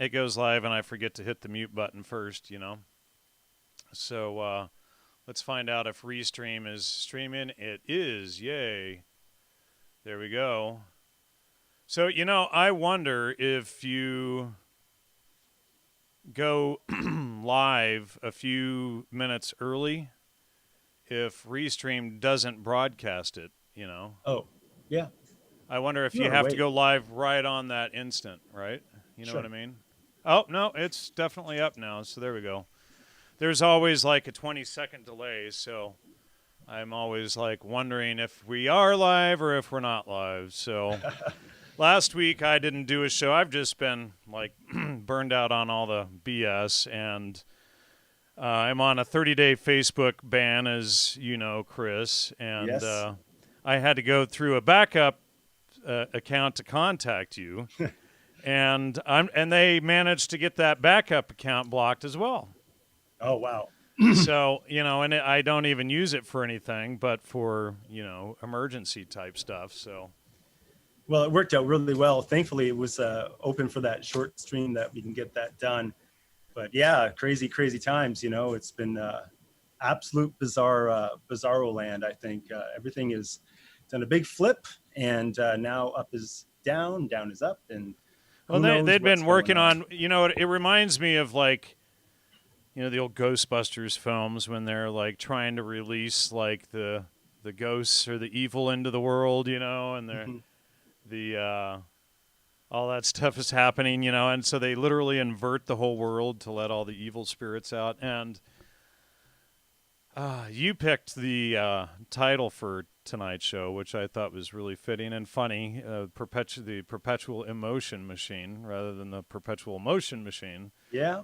it goes live and I forget to hit the mute button first, So let's find out if Restream is streaming. It is. Yay. There we go. So, I wonder if you go live a few minutes early, if Restream doesn't broadcast it. Oh, yeah. I wonder if You you ought to have to wait. go live right on that instant, right? You know what Sure. I mean? Oh, no, it's definitely up now. So there we go. There's always like a 20-second delay, so I'm always like wondering if we are live or if we're not live. So last week I didn't do a show. I've just been like burned out on all the BS, and I'm on a 30-day Facebook ban, as you know, Chris, and Yes. I had to go through a backup account to contact you, and they managed to get that backup account blocked as well. Oh, wow. So, and I don't even use it for anything but for, emergency type stuff. So, Well, it worked out really well. Thankfully, it was open for that short stream that we can get that done. But yeah, crazy, crazy times. It's been absolute bizarro land. I think everything is done a big flip, and now up is down, down is up, and well, who knows they'd what's been going working on. on, it reminds me of like, the old Ghostbusters films when they're like trying to release like the ghosts or the evil into the world, and they're Mhm. the all that stuff is happening, and so they literally invert the whole world to let all the evil spirits out. And you picked the title for tonight's show, which I thought was really fitting and funny. The perpetual emotion machine rather than the perpetual motion machine. Yeah.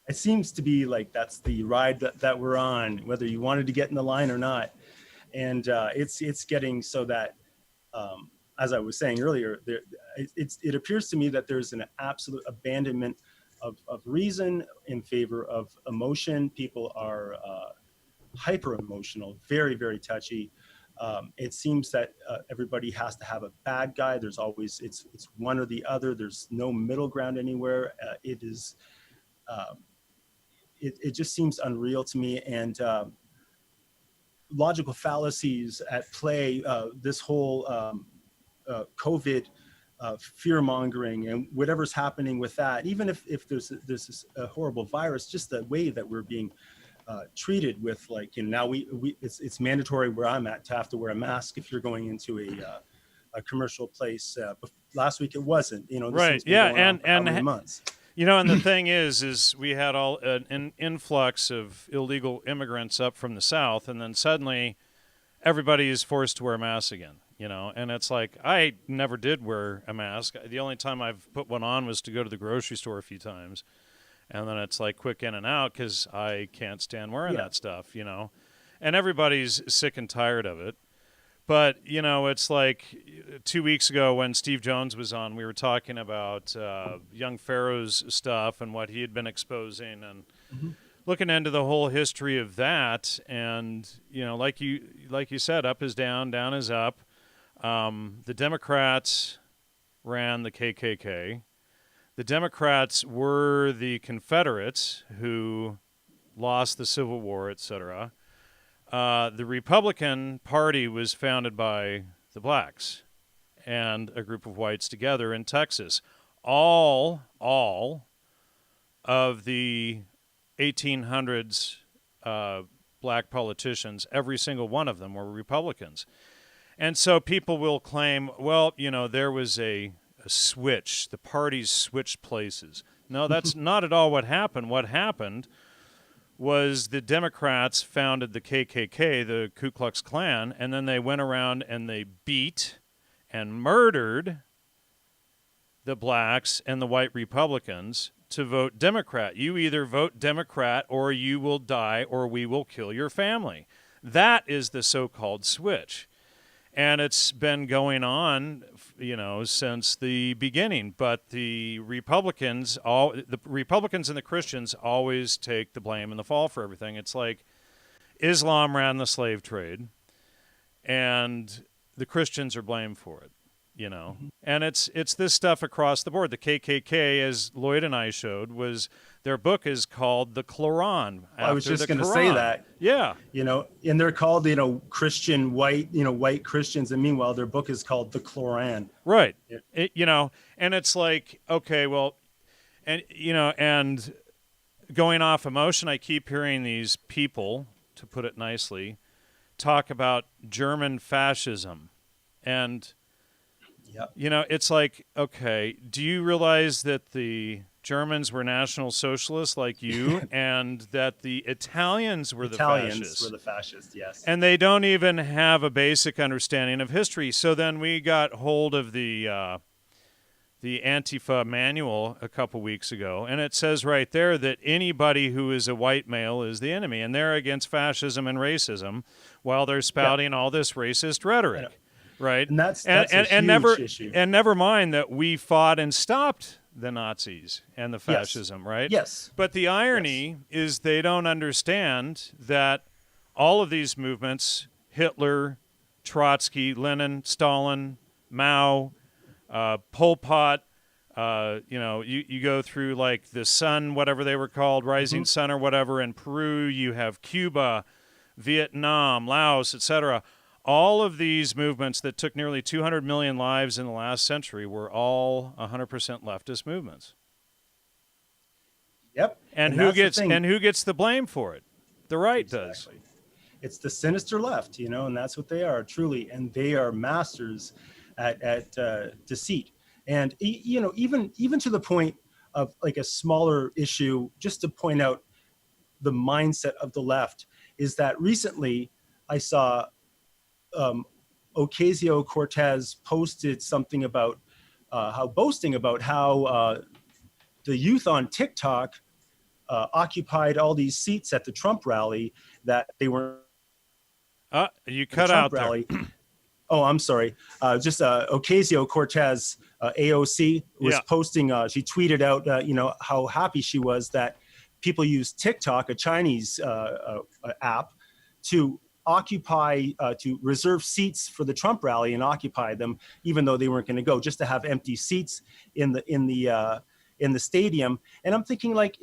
It seems to be like that's the ride that we're on, whether you wanted to get in the line or not. And it's getting so that, as I was saying earlier, it appears to me that there's an absolute abandonment of reason in favor of emotion. People are hyper emotional, very, very touchy. It seems that everybody has to have a bad guy. There's always, it's one or the other. There's no middle ground anywhere. Um, it just seems unreal to me. And logical fallacies at play. This whole COVID fear mongering and whatever's happening with that, even if there's a horrible virus, just the way that we're being treated with, like, now it's mandatory where I'm at to have to wear a mask if you're going into a commercial place. Last week it wasn't. This Right. thing's been Yeah. going on for how many months? And the thing is we had all an influx of illegal immigrants up from the south, and then suddenly everybody is forced to wear masks again. And it's like I never did wear a mask. The only time I've put one on was to go to the grocery store a few times, and then it's like quick in and out because I can't stand wearing Yeah. that stuff. And everybody's sick and tired of it. But, it's like 2 weeks ago when Steve Jones was on, we were talking about young Pharaoh's stuff and what he had been exposing and Mm-hmm. looking into the whole history of that. And, like you said, up is down, down is up. The Democrats ran the KKK. The Democrats were the Confederates who lost the Civil War, etc. The Republican Party was founded by the blacks and a group of whites together in Texas. All of the 1800s black politicians, every single one of them were Republicans. And so people will claim, well, there was a switch. The parties switched places. No, that's not at all what happened. What happened was the Democrats founded the KKK, the Ku Klux Klan, and then they went around and they beat and murdered the blacks and the white Republicans to vote Democrat. You either vote Democrat or you will die or we will kill your family. That is the so-called switch. And it's been going on, since the beginning. But the Republicans and the Christians always take the blame and the fall for everything. It's like Islam ran the slave trade, and the Christians are blamed for it. you know. Mhm. And it's this stuff across the board. The KKK, as Lloyd and I showed, was their book is called The Quran, I was after just the going to say Quran. that, Yeah, and they're called, Christian white, white Christians. And meanwhile, their book is called the Quran. right. Yeah. And it's like, okay, well, and going off emotion, I keep hearing these people, to put it nicely, talk about German fascism. And, Yep. it's like, okay, do you realize that the Germans were National Socialists like you and that the Italians were the Italians were fascists? the fascists. Yes. And they don't even have a basic understanding of history. So then we got hold of the Antifa manual a couple weeks ago, and it says right there that anybody who is a white male is the enemy, and they're against fascism and racism while they're spouting all this racist rhetoric, right? And that's a huge never issue. and never mind that we fought and stopped the Nazis and the Yes. fascism, right? Yes. But the irony is they don't understand that all of these movements, Hitler, Trotsky, Lenin, Stalin, Mao, Pol Pot, you go through like the Sun, whatever they were called, Rising Sun or whatever, in Peru. You have Cuba, Vietnam, Laos, etc. All of these movements that took nearly 200 million lives in the last century were all 100% leftist movements. Yep. And that's who gets the blame for it? The right does. It's the sinister left, and that's what they are, truly. And they are masters at deceit. And even to the point of like a smaller issue, just to point out the mindset of the left, is that recently I saw Ocasio-Cortez posted something about boasting about how the youth on TikTok occupied all these seats at the Trump rally that they were. You cut out there. Rally. Oh, I'm sorry. Just Ocasio-Cortez, AOC, was posting. She tweeted out, how happy she was that people use TikTok, a Chinese app, to reserve seats for the Trump rally and occupy them, even though they weren't going to go, just to have empty seats in the stadium. And I'm thinking, like,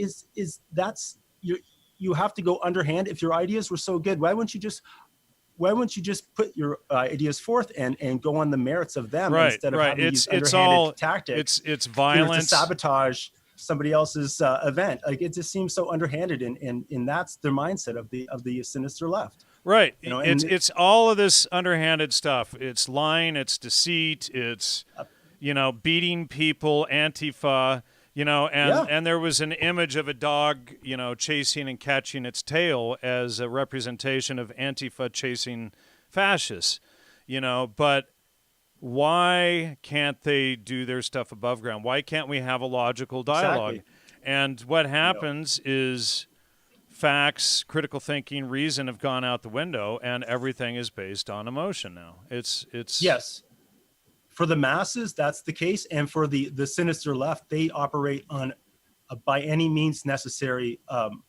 you have to go underhand? If your ideas were so good, why wouldn't you just put your ideas forth and go on the merits of them, instead of having these underhanded tactics? It's violence to sabotage somebody else's event. Like, it just seems so underhanded, and that's their mindset of the sinister left. Right. It's all of this underhanded stuff. It's lying. It's deceit. It's beating people. Antifa. And there was an image of a dog, chasing and catching its tail as a representation of Antifa chasing fascists, but why can't they do their stuff above ground? Why can't we have a logical dialogue? Exactly. And what happens is facts, critical thinking, reason have gone out the window, and everything is based on emotion now. It's yes. For the masses, that's the case, and for the sinister left, they operate on a by any means necessary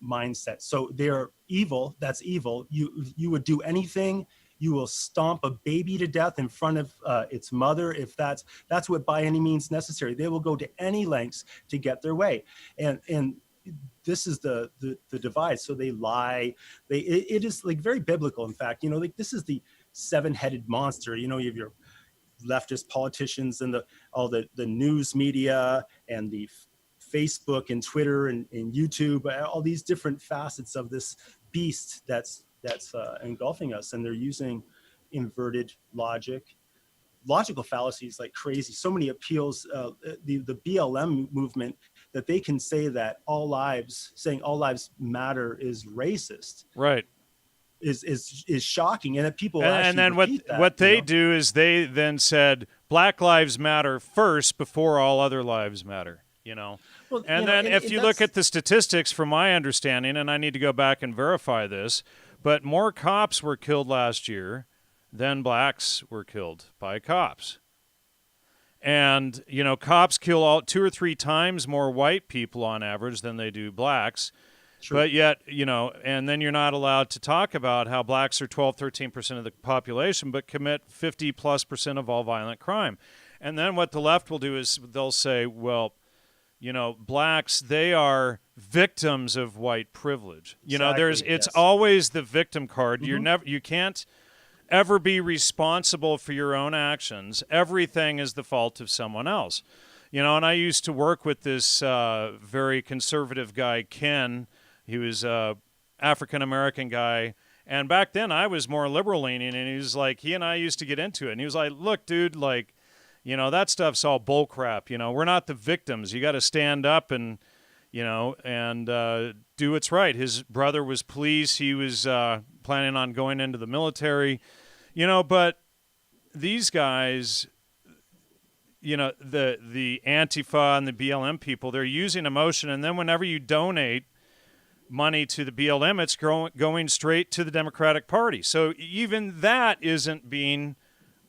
mindset. So they're evil. That's evil. You would do anything. You will stomp a baby to death in front of its mother if that's what by any means necessary. They will go to any lengths to get their way, and this is the divide. So they lie. It is like very biblical. In fact, like this is the seven-headed monster. You have your leftist politicians and all the news media and the Facebook and Twitter and YouTube, all these different facets of this beast that's engulfing us, and they're using inverted logical fallacies like crazy. So many appeals. The BLM movement, that they can say that saying all lives matter is racist. Right. Is shocking, and that people and then what they do is they then said Black Lives Matter first before all other lives matter. Well, and then if you look at the statistics, from my understanding, and I need to go back and verify this, but more cops were killed last year than blacks were killed by cops. And cops kill 2 or 3 times more white people on average than they do blacks. True. But yet, and then you're not allowed to talk about how blacks are 12, 13% of the population, but commit 50+% of all violent crime. And then what the left will do is they'll say, well, blacks, they are victims of white privilege. Exactly. It's Yes. always the victim card. Mm-hmm. You can't ever be responsible for your own actions. Everything is the fault of someone else. And I used to work with this very conservative guy, Ken. He was a African-American guy. And back then I was more liberal leaning, and he and I used to get into it. And he was like, look, dude, that stuff's all bull crap. We're not the victims. You got to stand up and do what's right. His brother was police. He was planning on going into the military, but these guys, the Antifa and the BLM people, they're using emotion. And then whenever you donate money to the BLM, it's going straight to the Democratic Party. So even that isn't being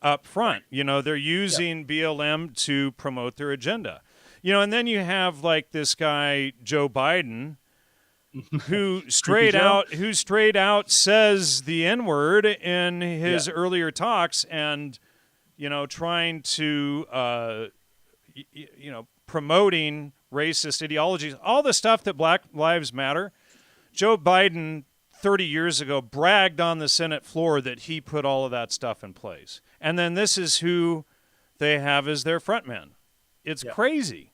up front. They're using BLM to promote their agenda. And then you have this guy, Joe Biden, who straight out says the N-word in his earlier talks, and trying to promoting racist ideologies, all the stuff that Black Lives Matter. Joe Biden 30 years ago bragged on the Senate floor that he put all of that stuff in place. And then this is who they have as their frontman. It's crazy.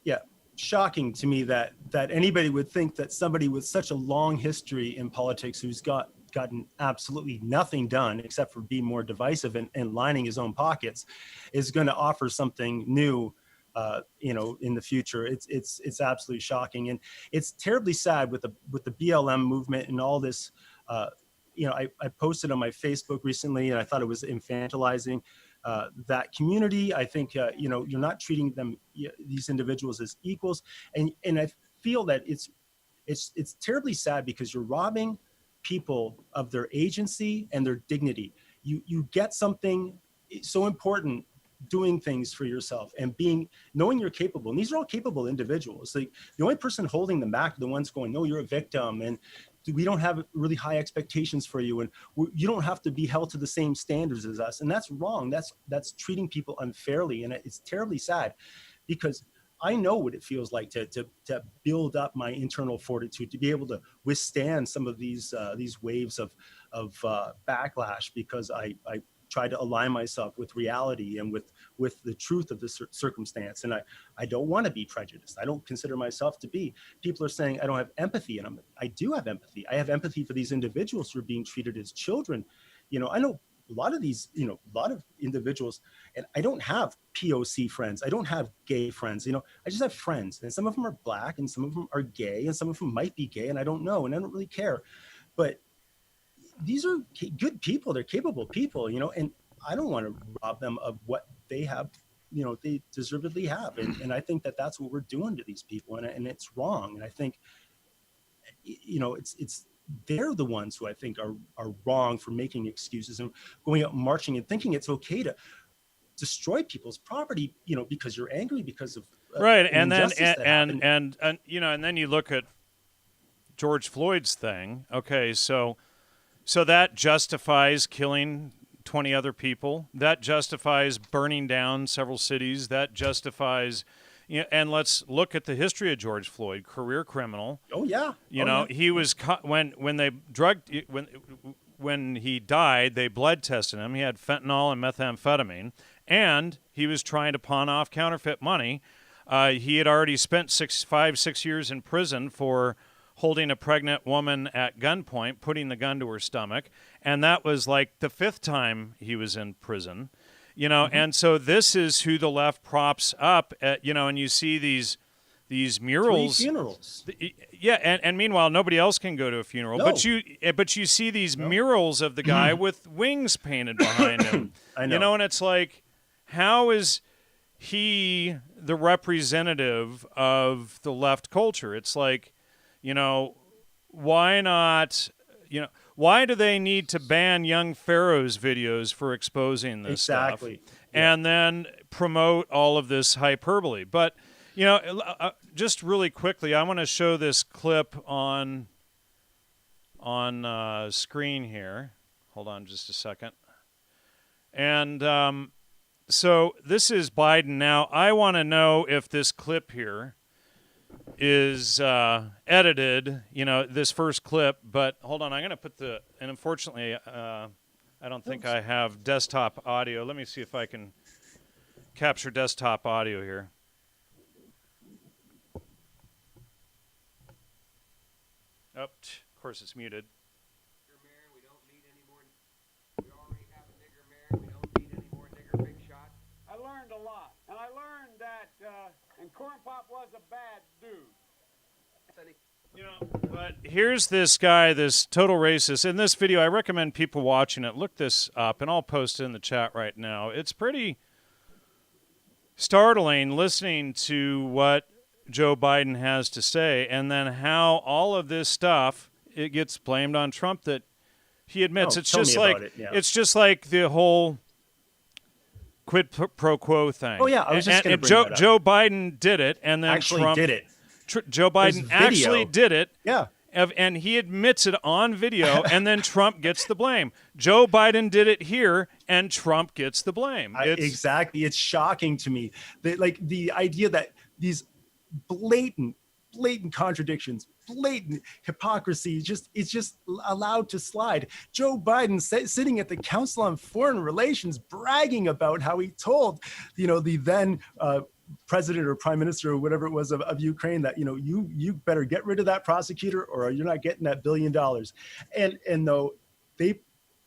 Yeah. Shocking to me that anybody would think that somebody with such a long history in politics who's gotten absolutely nothing done except for being more divisive and lining his own pockets is going to offer something new in the future. It's absolutely shocking, and it's terribly sad with the BLM movement and all this. I posted on my Facebook recently, and I thought it was infantilizing that community. I think you're not treating them, these individuals, as equals, and I feel that it's terribly sad because you're robbing people of their agency and their dignity. You get something so important, doing things for yourself and knowing you're capable. And these are all capable individuals. Like, the only person holding them back are the ones going, no, you're a victim, and we don't have really high expectations for you, and you don't have to be held to the same standards as us. And that's wrong. That's treating people unfairly, and it's terribly sad, because I know what it feels like to build up my internal fortitude, to be able to withstand some of these waves of backlash, because I try to align myself with reality and with the truth of the circumstance. And I don't want to be prejudiced. I don't consider myself to be. People are saying I don't have empathy, and I do have empathy. I have empathy for these individuals who are being treated as children. I know a lot of these, a lot of individuals, and I don't have POC friends. I don't have gay friends. I just have friends, and some of them are Black, and some of them are gay, and some of them might be gay, and I don't know, and I don't really care. But these are good people. They're capable people, and I don't want to rob them of what they have, they deservedly have. And I think that that's what we're doing to these people, and it's wrong. And I think, it's they're the ones who I think are wrong for making excuses and going out marching and thinking it's okay to destroy people's property, because you're angry because of right. And then and then you look at George Floyd's thing. Okay, so that justifies killing 20 other people. That justifies burning down several cities. That justifies, and let's look at the history of George Floyd, career criminal. Oh yeah. He was when he died, they blood tested him. He had fentanyl and methamphetamine, and he was trying to pawn off counterfeit money. He had already spent 6 years in prison for holding a pregnant woman at gunpoint, putting the gun to her stomach. And that was like the 5th time he was in prison, And so this is who the left props up at, and you see these murals. 3 funerals. Yeah. And meanwhile, nobody else can go to a funeral, No. but you see these murals of the guy with wings painted behind him, I know. And it's like, how is he the representative of the left culture? It's like, why not, why do they need to ban Young Pharaoh's videos for exposing this stuff? And then promote all of this hyperbole? But, just really quickly, I want to show this clip on screen here. Hold on just a second. And So this is Biden now. I want to know if this clip here is edited, this first clip. But hold on, I'm going to put and unfortunately, I don't think I have desktop audio. Let me see if I can capture desktop audio here. Oh, of course it's muted. We don't need any more. We already have a nigger mayor. We don't need any more nigger big shots. I learned a lot, and I learned that and Corn Pop was a bad dude. But here's this guy, this total racist. In this video, I recommend people watching it. Look this up, and I'll post it in the chat right now. It's pretty startling listening to what Joe Biden has to say, and then how all of this stuff, it gets blamed on Trump that he admits. It's just like it's just like the whole quid pro quo thing. Oh yeah, I was just going to bring that up. Joe Biden did it, and then actually Trump did it. Joe Biden actually did it. Yeah. And he admits it on video, and then Trump gets the blame. Joe Biden did it here, and Trump gets the blame. Exactly. It's shocking to me that, the idea that these blatant contradictions, blatant hypocrisy, it's just allowed to slide. Joe Biden sitting at the Council on Foreign Relations, bragging about how he told, the then president or prime minister or whatever it was of Ukraine that, you better get rid of that prosecutor or you're not getting that $1 billion. And though they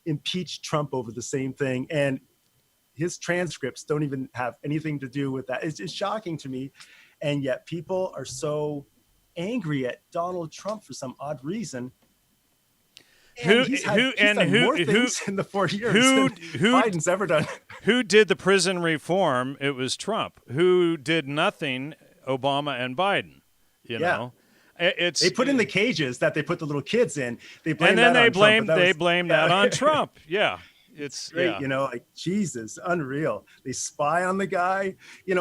impeached Trump over the same thing, and his transcripts don't even have anything to do with that. It's shocking to me. And yet people are so angry at Donald Trump for some odd reason. And he's done more things in the 4 years than Biden's ever done. Who did the prison reform? It was Trump. Who did nothing? Obama and Biden. You know, they put in the cages that they put the little kids in. They blamed that on Trump. Yeah. It's great, Jesus, unreal. They spy on the guy.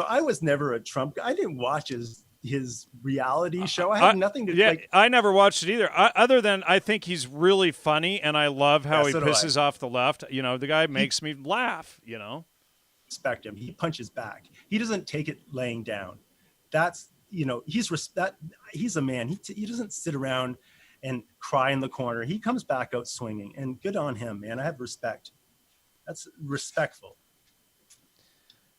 I was never a Trump guy. I didn't watch his reality show. I had nothing to do. I never watched it either. Other than I think he's really funny, and I love how he pisses off the left. The guy makes me laugh. Respect him. He punches back. He doesn't take it laying down. That's he's a man. He doesn't sit around and cry in the corner. He comes back out swinging, and good on him, man. I have respect. That's respectful.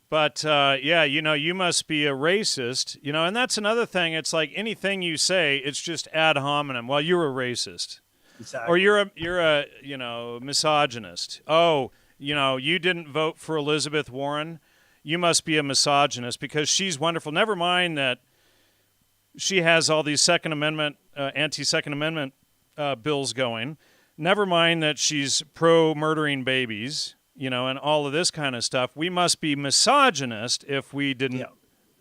But, you must be a racist, and that's another thing. It's like anything you say, it's just ad hominem. Well, you're a racist. Exactly. Or you're a misogynist. Oh, you didn't vote for Elizabeth Warren. You must be a misogynist because she's wonderful. Never mind that she has all these Second Amendment, anti-Second Amendment bills going. Never mind that she's pro-murdering babies. And all of this kind of stuff. We must be misogynist if we didn't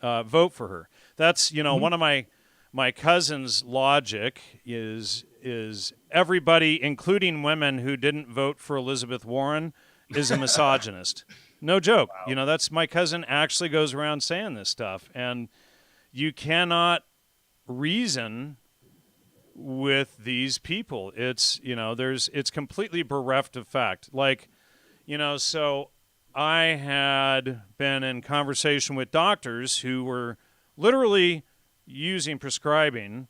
vote for her. That's, one of my cousin's logic is everybody, including women who didn't vote for Elizabeth Warren, is a misogynist. No joke. Wow. That's my cousin actually goes around saying this stuff. And you cannot reason with these people. It's, it's completely bereft of fact. So I had been in conversation with doctors who were literally prescribing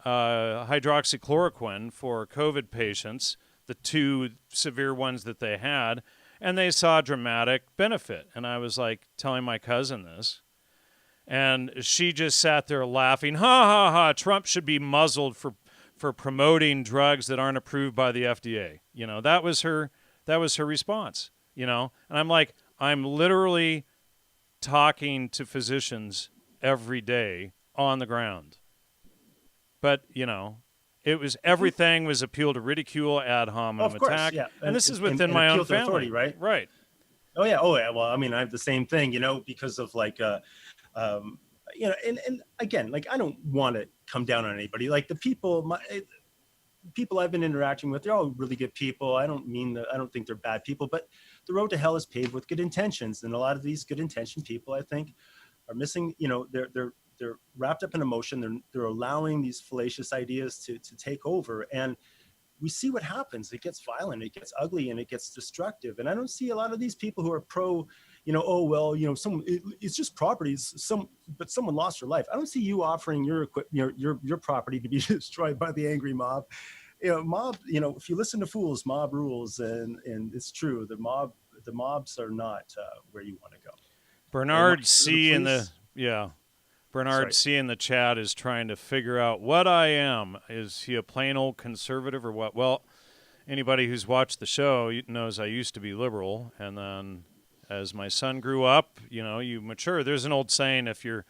hydroxychloroquine for COVID patients, the 2 severe ones that they had, and they saw dramatic benefit. And I was telling my cousin this, and she just sat there laughing, ha ha ha, Trump should be muzzled for promoting drugs that aren't approved by the FDA. That was her response. And I'm literally talking to physicians every day on the ground. But, everything was appeal to ridicule, ad hominem attack. Yeah. And this is within my own family. Authority, right? Right. Oh, yeah. Well, I have the same thing, because of and again, I don't want to come down on anybody. The people I've been interacting with, they're all really good people. I don't think they're bad people, but the road to hell is paved with good intentions. And a lot of these good intentioned people, I think, are missing, they're wrapped up in emotion. They're allowing these fallacious ideas to take over. And we see what happens. It gets violent, it gets ugly, and it gets destructive. And I don't see a lot of these people who are pro, oh, well, it's just properties. But someone lost their life. I don't see you offering your property to be destroyed by the angry mob. Mob, if you listen to fools, mob rules. And it's true. The mobs are not where you want to go. Bernard C. Bernard C. in the chat is trying to figure out what I am. Is he a plain old conservative or what? Well, anybody who's watched the show knows I used to be liberal, and then as my son grew up, you mature. There's an old saying, if you're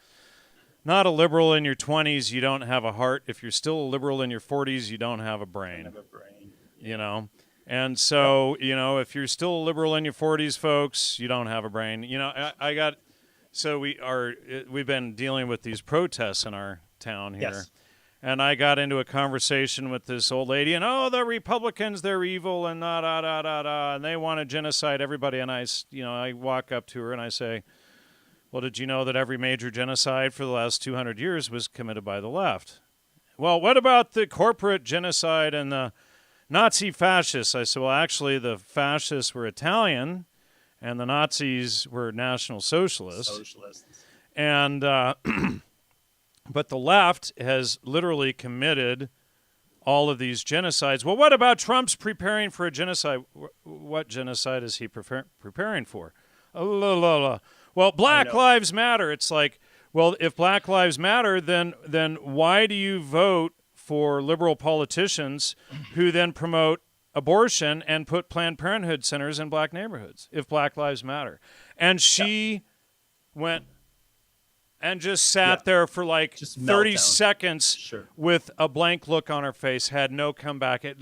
not a liberal in your 20s, you don't have a heart. If you're still a liberal in your 40s, you don't have a brain. And so, if you're still a liberal in your 40s, folks, you don't have a brain. So we've been dealing with these protests in our town here. Yes. And I got into a conversation with this old lady, and the Republicans, they're evil, and and they want to genocide everybody. And I walk up to her and I say, well, did you know that every major genocide for the last 200 years was committed by the left? Well, what about the corporate genocide and the Nazi fascists? I said, well, actually, the fascists were Italian, and the Nazis were National Socialists. And but the left has literally committed all of these genocides. Well, what about Trump's preparing for a genocide? What genocide is he preparing for? Well, Black Lives Matter. It's like, well, if Black Lives Matter, then why do you vote for liberal politicians who then promote abortion and put Planned Parenthood centers in black neighborhoods if Black Lives Matter? And she went and just sat there for like just 30 seconds with a blank look on her face, had no comeback. It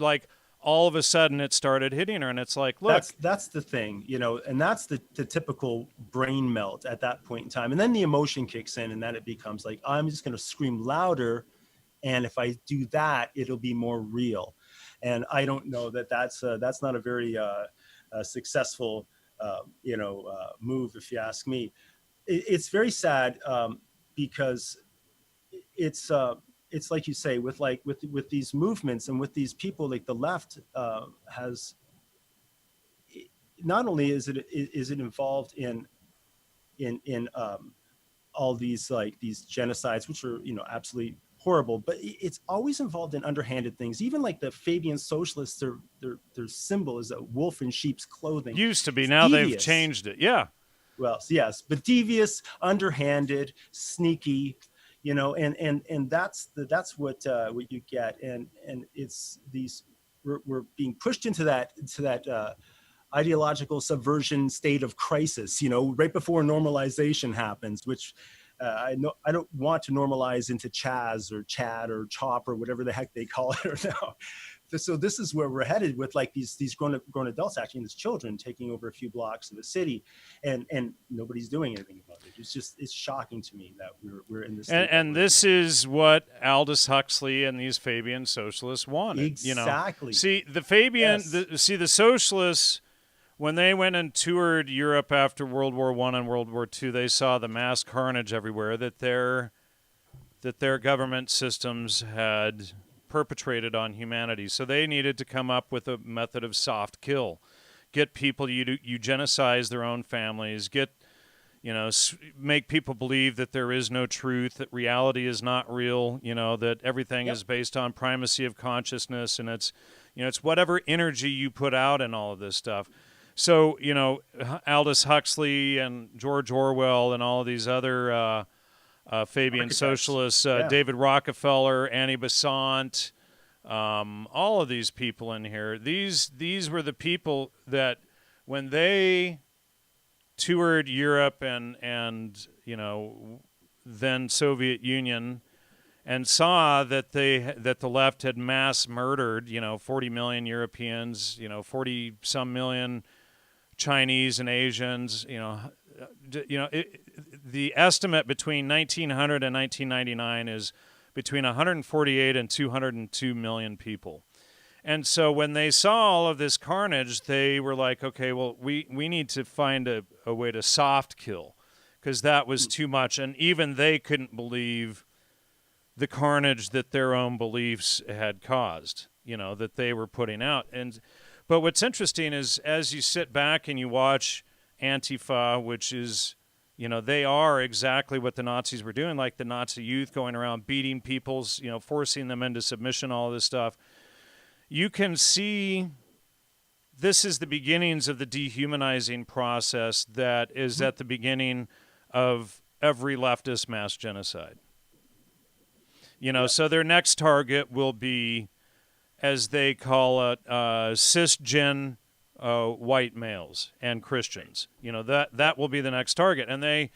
all of a sudden it started hitting her, and it's like, look. That's the thing, and that's the typical brain melt at that point in time. And then the emotion kicks in, and then it becomes like, I'm just going to scream louder, and if I do that, it'll be more real. And I don't know that's not a very successful, move, if you ask me. It's very sad because it's like you say, with these movements and with these people, like the left has, not only is it involved in all these these genocides, which are absolutely horrible, but it's always involved in underhanded things. Even like the Fabian socialists, their symbol is a wolf in sheep's clothing. Used to be, now they've changed it. Yeah. Well, yes, but devious, underhanded, sneaky, and that's what you get, and it's these, we're being pushed into that ideological subversion state of crisis, right before normalization happens, which I don't want to normalize into Chaz or Chad or Chop or whatever the heck they call it now. So this is where we're headed with these grown adults acting as children, taking over a few blocks of a city, and nobody's doing anything about it. It's shocking to me that we're in this. And this is what Aldous Huxley and these Fabian socialists wanted. Exactly. See, the Fabian, the socialists, when they went and toured Europe after World War I and World War II, they saw the mass carnage everywhere that their government systems had perpetrated on humanity. So they needed to come up with a method of soft kill. Get people, eugenicize their own families, make people believe that there is no truth, that reality is not real, that everything is based on primacy of consciousness, and it's whatever energy you put out in all of this stuff. So, Aldous Huxley and George Orwell and all of these other Fabian socialists, David Rockefeller, Annie Besant, all of these people in here, these were the people that when they toured Europe and then Soviet Union, and saw that the left had mass murdered 40 million Europeans, 40 some million Chinese and Asians, the estimate between 1900 and 1999 is between 148 and 202 million people. And so when they saw all of this carnage, they were like, okay, well, we need to find a way to soft kill, because that was too much. And even they couldn't believe the carnage that their own beliefs had caused, that they were putting out. But what's interesting is, as you sit back and you watch Antifa, which is, they are exactly what the Nazis were doing, like the Nazi youth going around beating people's, forcing them into submission, all this stuff. You can see this is the beginnings of the dehumanizing process that is at the beginning of every leftist mass genocide. So their next target will be, as they call it, cisgen white males and Christians. That will be the next target. And they,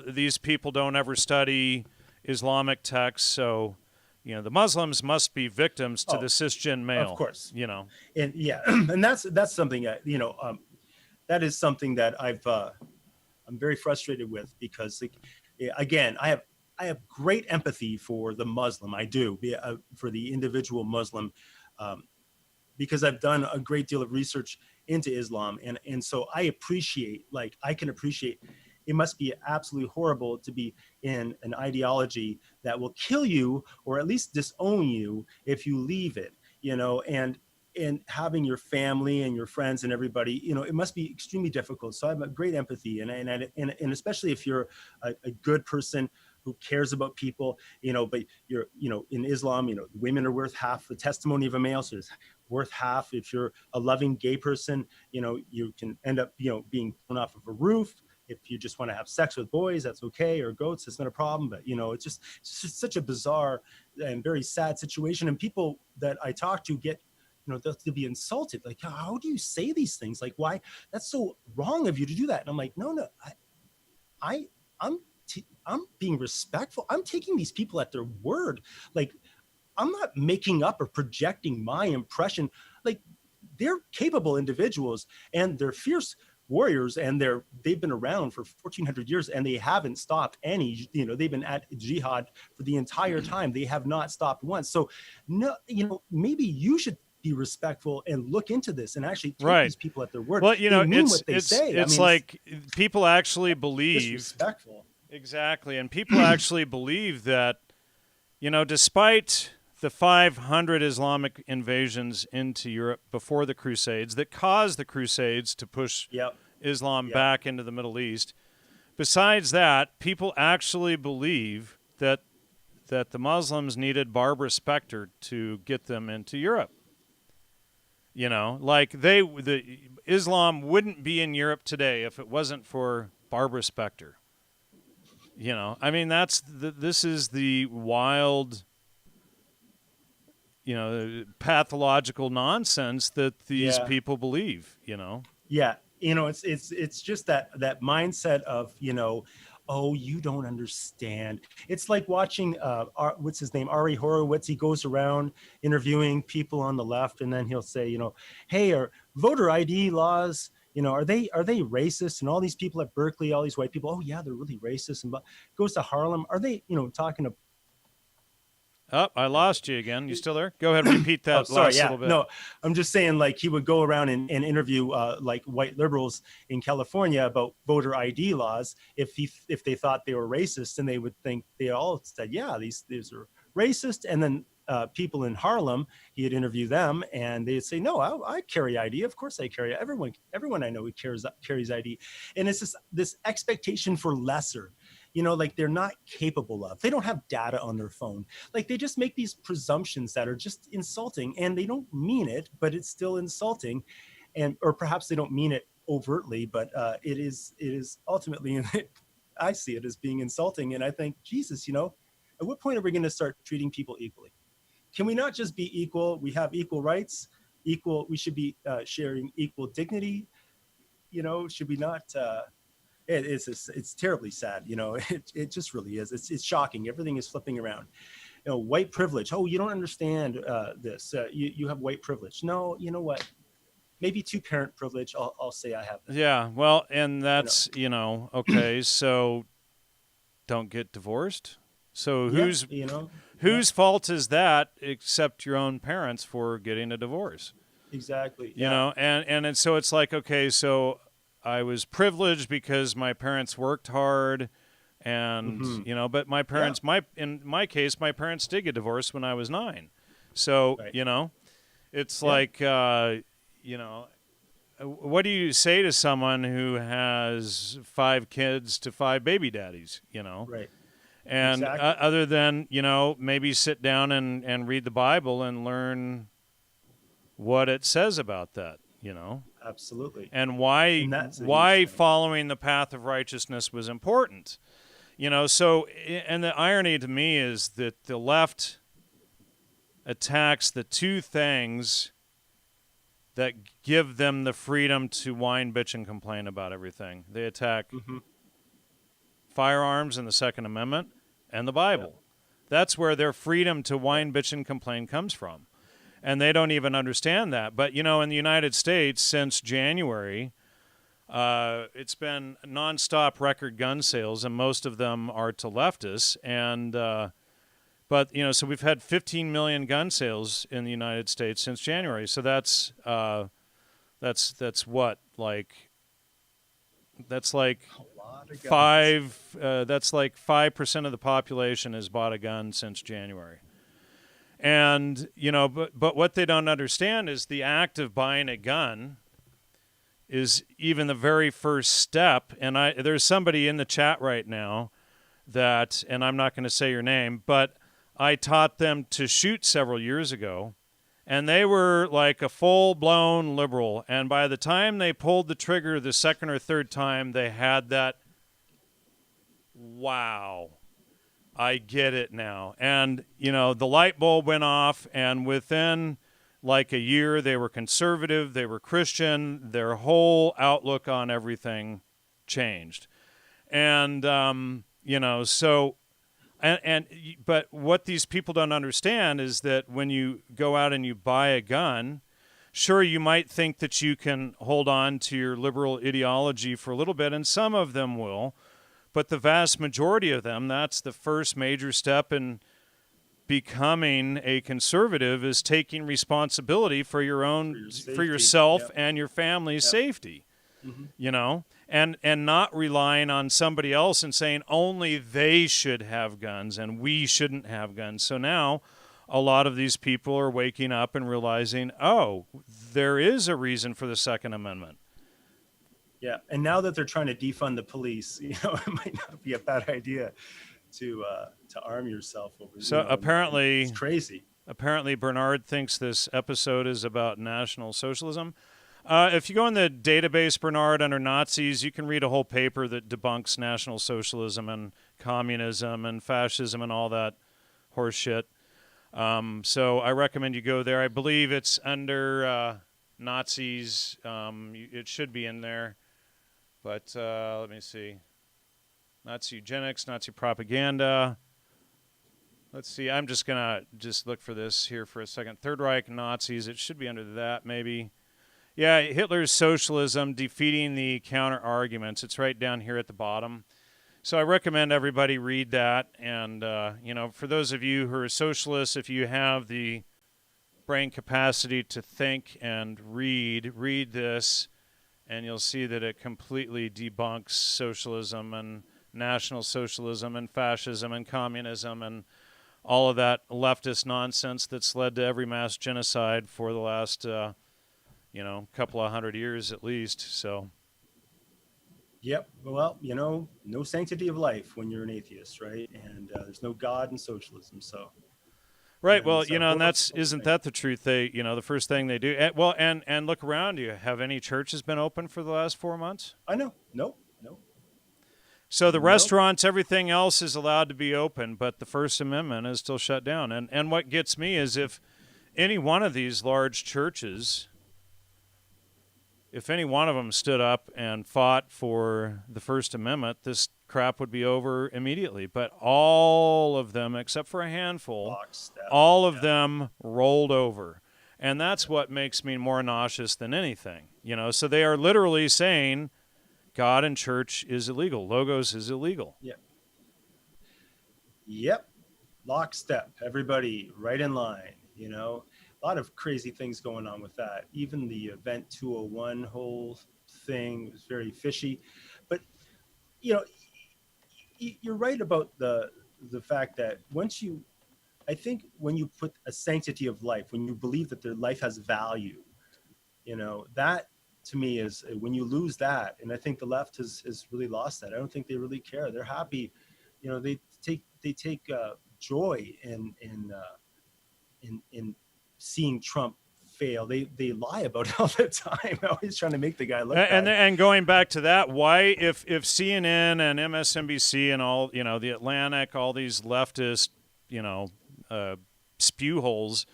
these people don't ever study Islamic texts, so the Muslims must be victims to the cisgen male. Of course. And yeah, and that's something that that is something that I'm very frustrated with, because again, I have great empathy for the Muslim. I do, for the individual Muslim, because I've done a great deal of research into Islam, and so I can appreciate it must be absolutely horrible to be in an ideology that will kill you or at least disown you if you leave it, and having your family and your friends and everybody, it must be extremely difficult. So I have a great empathy, and especially if you're a good person who cares about people, but you're, in Islam, women are worth half the testimony of a male, so it's worth half. If you're a loving gay person, you can end up, being thrown off of a roof. If you just want to have sex with boys, that's okay, or goats, it's not a problem. But it's just such a bizarre and very sad situation. And people that I talk to get, to be insulted. Like, how do you say these things? Like, why? That's so wrong of you to do that. And I'm like, no, I'm being respectful. I'm taking these people at their word. Like, I'm not making up or projecting my impression. Like, they're capable individuals, and they're fierce warriors, and they've been around for 1400 years, and they haven't stopped any, they've been at jihad for the entire time. They have not stopped once. So no, maybe you should be respectful and look into this and actually take these people at their word. Well, they mean what they say. It's like people actually believe. Disrespectful. Exactly. And people actually believe that, despite the 500 Islamic invasions into Europe before the Crusades that caused the Crusades to push Islam back into the Middle East, besides that, people actually believe that the Muslims needed Barbara Specter to get them into Europe. Like Islam wouldn't be in Europe today if it wasn't for Barbara Specter. I mean, this is the wild, pathological nonsense that these people believe, Yeah. It's just that mindset of, oh, you don't understand. It's like watching, what's his name? Ari Horowitz. He goes around interviewing people on the left, and then he'll say, hey, are voter ID laws, are they racist? And all these people at Berkeley, all these white people, oh yeah, they're really racist. And goes to Harlem, are they, talking to? Oh, I lost you again. You still there? Go ahead, repeat that last little bit. No, I'm just saying, like, he would go around and interview like white liberals in California about voter ID laws if they thought they were racist, and they would think, they all said, yeah, these are racist. And then people in Harlem, he'd interview them, and they'd say, no, I carry ID. Of course I carry it. Everyone I know who carries ID. And it's this expectation for lesser, like they're not capable of. They don't have data on their phone. Like, they just make these presumptions that are just insulting, and they don't mean it, but it's still insulting. Or perhaps they don't mean it overtly, but it is ultimately, I see it as being insulting. And I think, Jesus, at what point are we going to start treating people equally? Can we not just be equal? We have equal rights, we should be sharing equal dignity. Should we not? It's terribly sad. It just really is. It's shocking. Everything is flipping around. White privilege. Oh, you don't understand this. You have white privilege. No, you know what? Maybe two-parent privilege. I'll say I have that. Yeah, well, and that's, okay, so don't get divorced. So whose fault is that except your own parents for getting a divorce? Exactly. You know, and so it's like, okay, so I was privileged because my parents worked hard, and but my parents, in my case, my parents did get divorced when I was 9. So it's like what do you say to someone who has 5 kids to 5 baby daddies, you know? Right. And Exactly. other than, you know, maybe sit down and read the Bible and learn what it says about that, you know? Absolutely. And And that's a huge thing. following the path of righteousness was important. You know, so and the irony to me is that the left attacks the two things that give them the freedom to whine, bitch, and complain about everything. They attack Hmm. firearms and the Second Amendment and the Bible. That's where their freedom to whine, bitch, and complain comes from. And they don't even understand that. But, you know, in the United States, since January, it's been nonstop record gun sales, and most of them are to leftists. And but you know, so we've had 15 million gun sales in the United States since January. So that's what that's like A lot of guns. 5. That's like 5% of the population has bought a gun since January. And you know, but what they don't understand is the act of buying a gun is even the very first step. And there's somebody in the chat right now that, and I'm not going to say your name, but I taught them to shoot several years ago, and they were like a full-blown liberal. And by the time they pulled the trigger the second or third time, they had that, wow, I get it now. And, you know, the light bulb went off, and within like a year, they were conservative, they were Christian, their whole outlook on everything changed. And, you know, so, but what these people don't understand is that when you go out and you buy a gun, sure, you might think that you can hold on to your liberal ideology for a little bit, and some of them will. But the vast majority of them, that's the first major step in becoming a conservative, is taking responsibility for your own, for yourself Yep. and your family's Yep. safety, Hmm. you know, and not relying on somebody else and saying only they should have guns and we shouldn't have guns. So now a lot of these people are waking up and realizing, oh, there is a reason for the Second Amendment. Yeah. And now that they're trying to defund the police, you know, it might not be a bad idea to arm yourself over. So you know, apparently, it's crazy. apparently Bernard thinks this episode is about National Socialism. If you go in the database, Bernard, under Nazis, you can read a whole paper that debunks National Socialism and communism and fascism and all that horse shit. So I recommend you go there. I believe it's under Nazis. It should be in there. But let me see. Nazi eugenics, Nazi propaganda. Let's see. I'm just going to just look for this here for a second. Third Reich Nazis. It should be under that, maybe. Yeah, Hitler's socialism, defeating the counter arguments. It's right down here at the bottom. So I recommend everybody read that. And, you know, for those of you who are socialists, if you have the brain capacity to think and read this, and you'll see that it completely debunks socialism and National Socialism and fascism and communism and all of that leftist nonsense that's led to every mass genocide for the last, you know, couple of 100 years at least. So, Yep. Well, you know, no sanctity of life when you're an atheist, right? And there's no God in socialism. So, right. and Well, so you know, and horrible isn't thing. that the truth? They, you know, the first thing they do. Well, and look around you. Have any churches been open for the last 4 months? I know. No. So the Nope. restaurants, everything else is allowed to be open, but the First Amendment is still shut down. And what gets me is if any one of these large churches, if any one of them stood up and fought for the First Amendment, this crap would be over immediately. But all of them, except for a handful, Lockstep. all of them rolled over. And that's what makes me more nauseous than anything. You know, so they are literally saying God and church is illegal. Logos is illegal. Yep. Lockstep. Everybody right in line. You know, a lot of crazy things going on with that. Even the Event 201 whole thing was very fishy. But, you know, you're right about the fact that I think when you put a sanctity of life, when you believe that their life has value, you know, that to me is when you lose that, and I think the left has really lost that. I don't think they really care. They're happy, they take joy in seeing Trump fail. They lie about it all the time, always trying to make the guy look bad. And going back to that, why if CNN and MSNBC and all, the Atlantic, all these leftist, spew holes,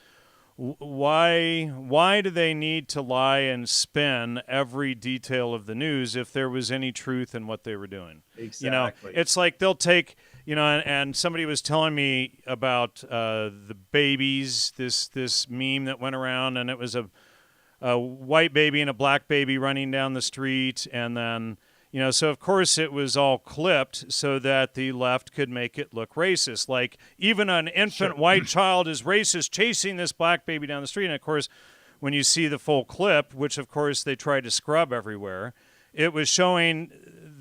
why do they need to lie and spin every detail of the news if there was any truth in what they were doing? Exactly. It's like they'll take, and somebody was telling me about the babies, this meme that went around, and it was a white baby and a black baby running down the street, and then so of course it was all clipped so that the left could make it look racist. Like even an infant white child is racist chasing this black baby down the street. And of course, when you see the full clip, which of course they tried to scrub everywhere, it was showing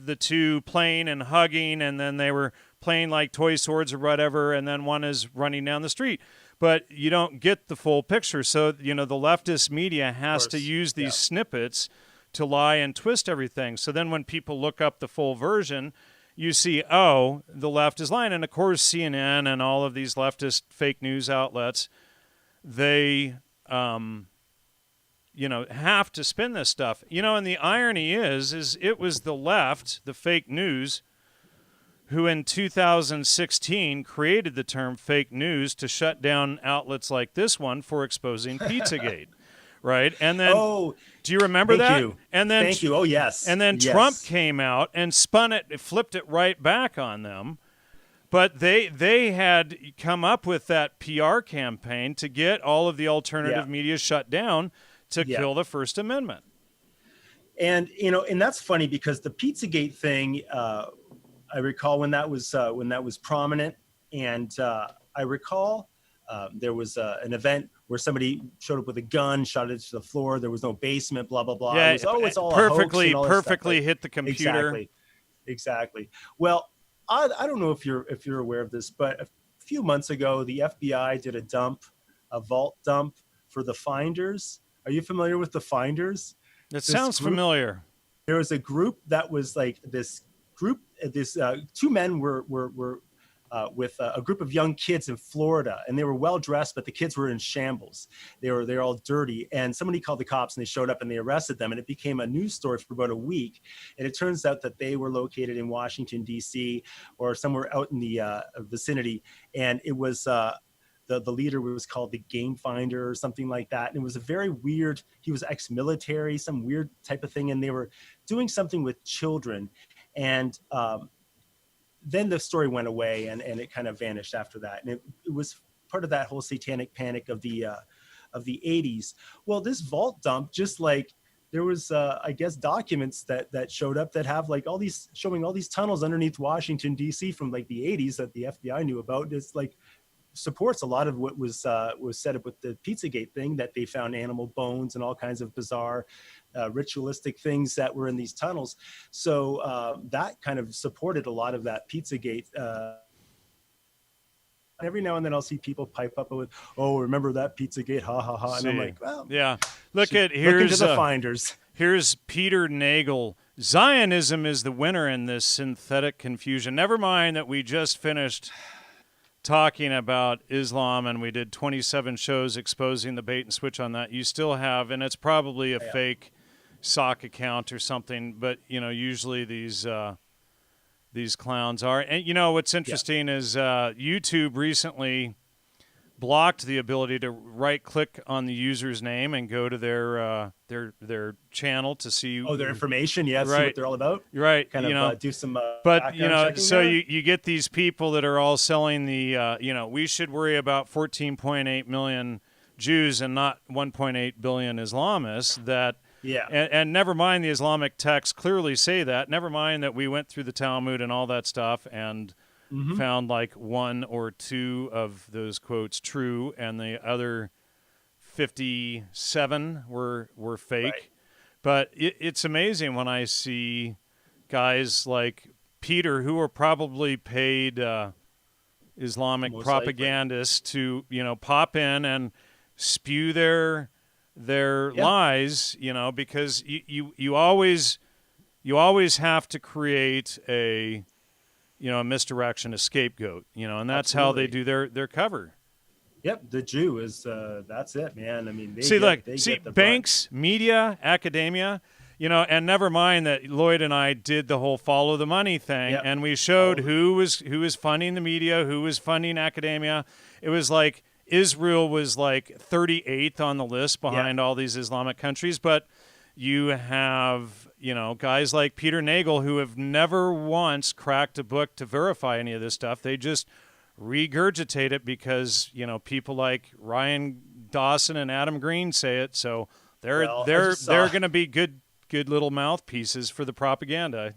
the two playing and hugging, and then they were playing like toy swords or whatever, and then one is running down the street. But you don't get the full picture. So, the leftist media has to use these snippets to lie and twist everything. So then when people look up the full version, you see, oh, the left is lying. And of course, CNN and all of these leftist fake news outlets, they, have to spin this stuff. And the irony is it was the left, the fake news, who in 2016 created the term fake news to shut down outlets like this one for exposing Pizzagate. Right, and then do you remember that? You. And then thank you. Oh yes. And then Trump came out and spun it, flipped it right back on them. But they had come up with that PR campaign to get all of the alternative media shut down to kill the First Amendment. And and that's funny because the Pizzagate thing, I recall when that was prominent, and I recall there was an event where somebody showed up with a gun, shot it to the floor. There was no basement, blah, blah, blah. Yeah, it's all perfectly a hoax and all perfectly hit the computer. Exactly. Well, I don't know if you're aware of this, but a few months ago, the FBI did a vault dump for the Finders. Are you familiar with the Finders? It sounds familiar. There was a group that was like this group. Two men were with a group of young kids in Florida, and they were well dressed, but the kids were in shambles. They're all dirty, and somebody called the cops, and they showed up and they arrested them, and it became a news story for about a week. And it turns out that they were located in Washington D.C. or somewhere out in the vicinity, and it was the leader was called the Game Finder or something like that. And it was a very weird. He was ex-military, some weird type of thing, and they were doing something with children, and then the story went away and it kind of vanished after that. And it was part of that whole satanic panic of the 80s. Well, this vault dump, just like there was, I guess, documents that showed up that have like showing all these tunnels underneath Washington, D.C. from like the 80s that the FBI knew about. It's like supports a lot of what was set up with the Pizzagate thing, that they found animal bones and all kinds of bizarre ritualistic things that were in these tunnels. So that kind of supported a lot of that Pizzagate. Every now and then I'll see people pipe up with, "Oh, remember that Pizzagate? Ha ha ha!" And I'm like, "Well, yeah. Look into the Finders." Here's Peter Nagel. Zionism is the winner in this synthetic confusion. Never mind that we just finished talking about Islam and we did 27 shows exposing the bait and switch on that. You still have, and it's probably a fake sock account or something, but usually these clowns are. And what's interesting is YouTube recently blocked the ability to right click on the user's name and go to their channel to see their information, see what they're all about. Right. Kind of do some but so you get these people that are all selling the we should worry about 14.8 million Jews and not 1.8 billion Islamists. That and never mind the Islamic texts clearly say that. Never mind that we went through the Talmud and all that stuff and found like one or two of those quotes true, and the other 57 were fake. Right. But it's amazing when I see guys like Peter, who are probably paid Islamic propagandists, to pop in and spew their their Yeah. lies, because you always have to create a misdirection, a scapegoat, and that's how they Absolutely. do their cover. Yep. The Jew is, that's it, man. I mean, they See, get the brunt. banks, media, academia, and never mind that Lloyd and I did the whole follow the money thing, Yep. and we showed who was funding the media, who was funding academia. It was like Israel was like 38th on the list Yep. behind all these Islamic countries, but you have, guys like Peter Nagel who have never once cracked a book to verify any of this stuff. They just regurgitate it because, people like Ryan Dawson and Adam Green say it. So they're Well, they're they're going to be good little mouthpieces for the propaganda,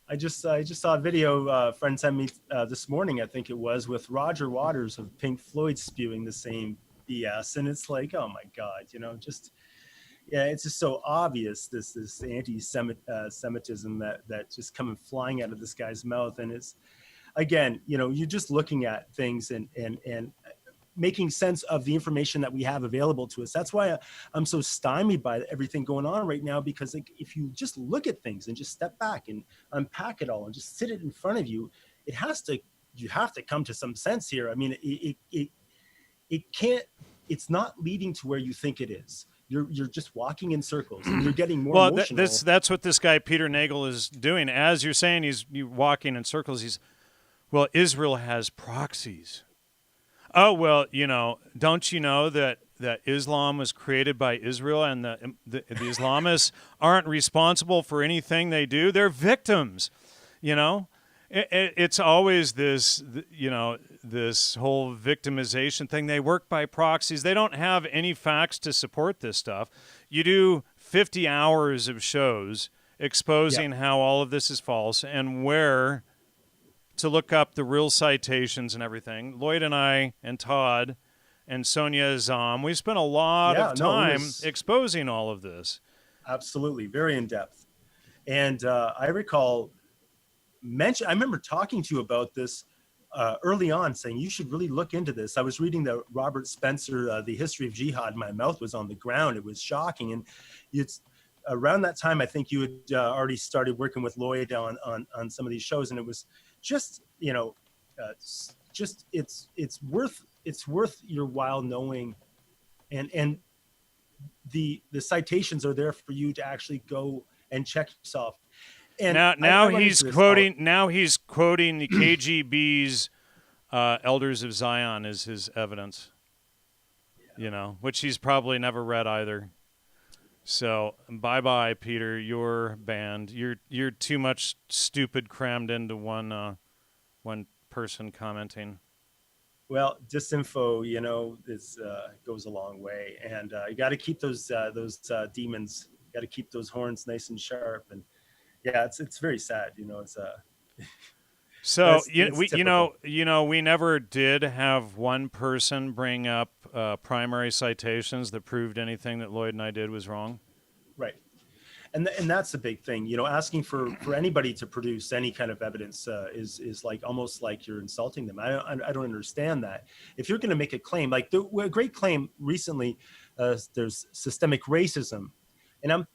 I just saw a video friend sent me this morning, I think it was, with Roger Waters of Pink Floyd spewing the same BS, and it's like, oh my God, just yeah, it's just so obvious this anti-Semitism that just coming flying out of this guy's mouth, and it's again, you're just looking at things and making sense of the information that we have available to us. That's why I'm so stymied by everything going on right now, because like, if you just look at things and just step back and unpack it all and just sit it in front of you, you have to come to some sense here. I mean, it can't, it's not leading to where you think it is. You're just walking in circles and you're getting more emotional. That's what this guy Peter Nagel is doing. As you're saying, he's walking in circles. Well, Israel has proxies. Oh, well, don't you know that Islam was created by Israel, and the Islamists aren't responsible for anything they do? They're victims, It's always this, this whole victimization thing. They work by proxies. They don't have any facts to support this stuff. You do 50 hours of shows exposing how all of this is false and where to look up the real citations and everything. Lloyd and I and Todd and Sonia Azam, we spent a lot of time exposing all of this. Absolutely. Very in depth. And I recall I remember talking to you about this early on, saying you should really look into this. I was reading the Robert Spencer, The History of Jihad. My mouth was on the ground. It was shocking. And it's around that time, I think you had already started working with Lloyd on some of these shows. And it was just, it's worth your while knowing. And the citations are there for you to actually go and check yourself. And now he's quoting the KGB's Elders of Zion as his evidence, which he's probably never read either. So bye, Peter. You're banned. You're too much stupid crammed into one person commenting. Well, disinfo, goes a long way, and you got to keep those demons. Got to keep those horns nice and sharp, and yeah, it's very sad. It's So it's we never did have one person bring up primary citations that proved anything that Lloyd and I did was wrong. Right. And that's the big thing, asking for anybody to produce any kind of evidence is like almost like you're insulting them. I don't understand that. If you're going to make a claim, like a great claim recently, there's systemic racism, and I'm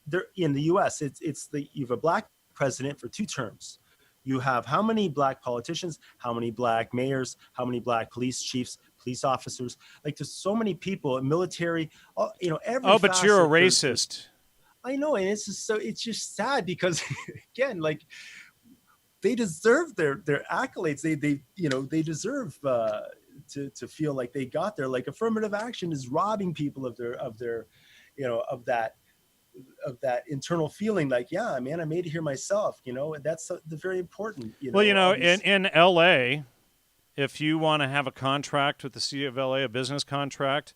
there in the U.S. You have a black president for 2 terms. You have how many black politicians, how many black mayors, how many black police chiefs, police officers? Like there's so many people, military, every. Oh, but you're a racist. I know, and it's just sad because again, like they deserve their accolades. They deserve to feel like they got there. Like affirmative action is robbing people of their of that internal feeling. Like, yeah, man, I made it here myself. That's the very important. Well, in LA, if you want to have a contract with the city of LA, a business contract,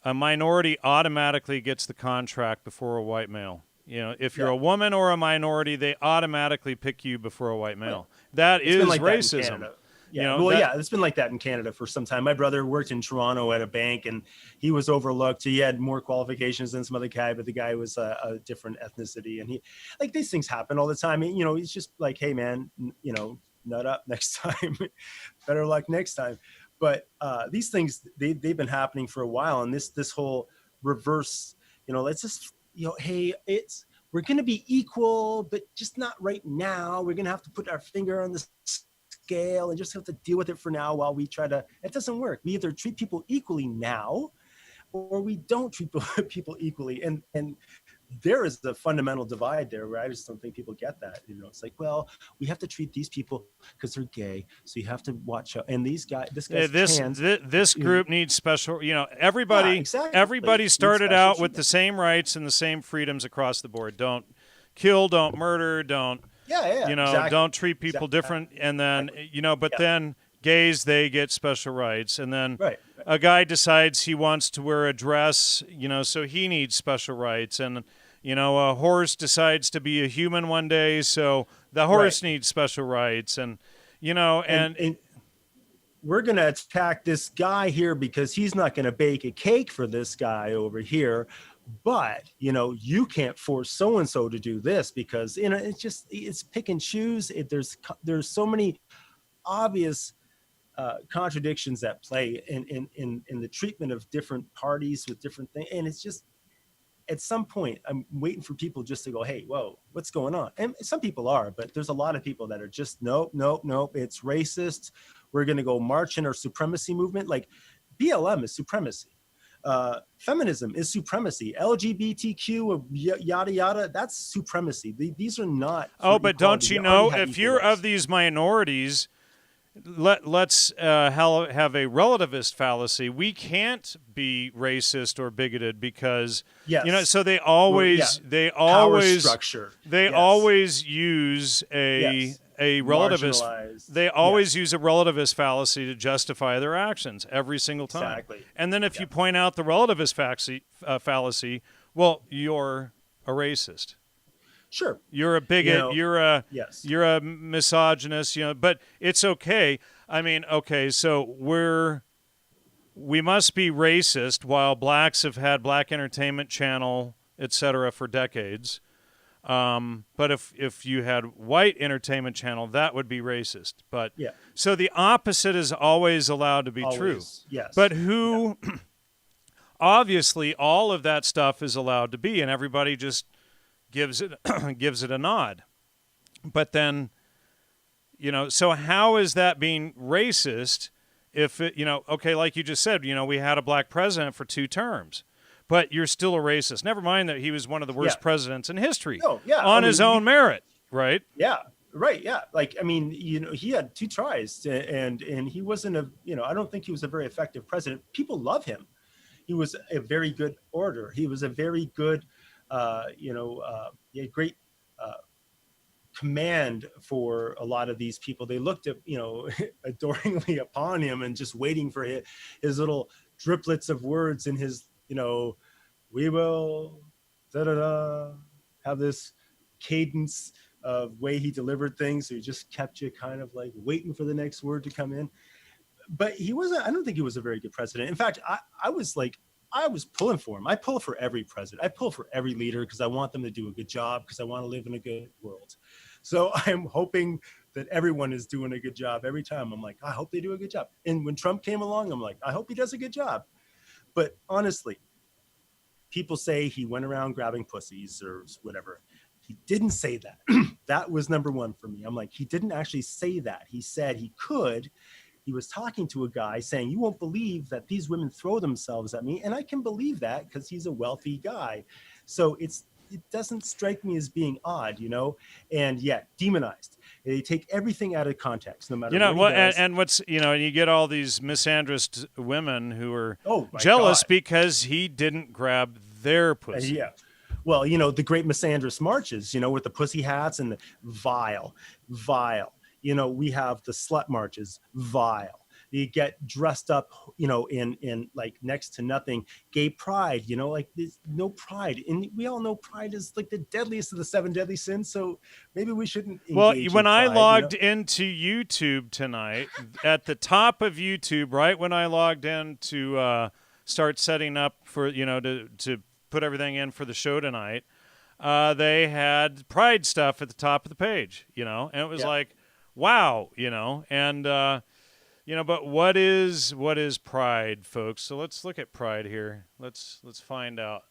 a minority automatically gets the contract before a white male. If you're a woman or a minority, they automatically pick you before a white male. Right. That is like racism. That yeah, it's been like that in Canada for some time. My brother worked in Toronto at a bank, and he was overlooked. He had more qualifications than some other guy, but the guy was a different ethnicity. And these things happen all the time. He's just like, hey, man, nut up next time. Better luck next time. But these things, they've been happening for a while. And this whole reverse, let's just, hey, we're going to be equal, but just not right now. We're going to have to put our finger on the scale and just have to deal with it for now while we try to, it doesn't work. We either treat people equally now, or we don't treat people equally. And there is a fundamental divide there where I just don't think people get that. It's like, well, we have to treat these people because they're gay, so you have to watch out. And this guy's trans. This group needs special. Everybody, Yeah, exactly. everybody started out with the same rights and the same freedoms across the board. Don't kill, don't murder, don't. Exactly. Don't treat people different. And then but then gays, they get special rights, and then a guy decides he wants to wear a dress, so he needs special rights, and a horse decides to be a human one day, so the horse needs special rights, and and we're going to attack this guy here because he's not going to bake a cake for this guy over here. But, you can't force so-and-so to do this because, it's pick and choose. There's so many obvious contradictions at play in the treatment of different parties with different things. And it's just, at some point, I'm waiting for people just to go, hey, whoa, what's going on? And some people are, but there's a lot of people that are just, nope, it's racist. We're going to go march in our supremacy movement. Like BLM is supremacy. Feminism is supremacy. LGBTQ, yada, yada, that's supremacy. These are not. Oh, but don't you know, if you're of these minorities, let's have a relativist fallacy. We can't be racist or bigoted because so they always power structure. They always use a relativist. They always use a relativist fallacy to justify their actions every single time. Exactly. And then if you point out the relativist fallacy, well, you're a racist. Sure. You're a bigot. You're a misogynist. But it's okay. I mean, okay. So we must be racist while blacks have had Black Entertainment Channel, etc., for decades. But if you had White Entertainment Channel, that would be racist. But so the opposite is always allowed to be true. Yes. But obviously, all of that stuff is allowed to be, and everybody just gives it a nod. But then, so how is that being racist if it, okay, like you just said, we had a black president for 2 terms, but you're still a racist. Never mind that he was one of the worst presidents in history on his own merit, right? Yeah. Right. Yeah. Like, I mean, he had 2 tries and he wasn't I don't think he was a very effective president. People love him. He was a very good orator. He was a very good, great command for a lot of these people. They looked at, adoringly upon him and just waiting for his little driplets of words and his, we will have this cadence of way he delivered things. So he just kept you kind of like waiting for the next word to come in. But I don't think he was a very good president. In fact, I was pulling for him. I pull for every president. I pull for every leader because I want them to do a good job because I want to live in a good world. So I'm hoping that everyone is doing a good job every time. I'm like, I hope they do a good job. And when Trump came along, I'm like, I hope he does a good job. But honestly, people say he went around grabbing pussies or whatever. He didn't say that. That was number one for me. I'm like, he didn't actually say that. He said he could. He was talking to a guy saying, you won't believe that these women throw themselves at me. And I can believe that because he's a wealthy guy. So it doesn't strike me as being odd, and yet demonized. They take everything out of context, no matter what he does. And what's, and you get all these misandrist women who are jealous because he didn't grab their pussy. Yeah. Well, the great misandrist marches, with the pussy hats and the vile. We have the slut marches, vile. You get dressed up, in like next to nothing. Gay pride, like there's no pride. And we all know pride is like the deadliest of the 7 deadly sins. So maybe we shouldn't engage in I pride, logged into YouTube tonight, at the top of YouTube, right when I logged in to start setting up for, to put everything in for the show tonight, they had pride stuff at the top of the page, and it was like, wow, and But what is pride, folks? So let's look at pride here. Let's find out.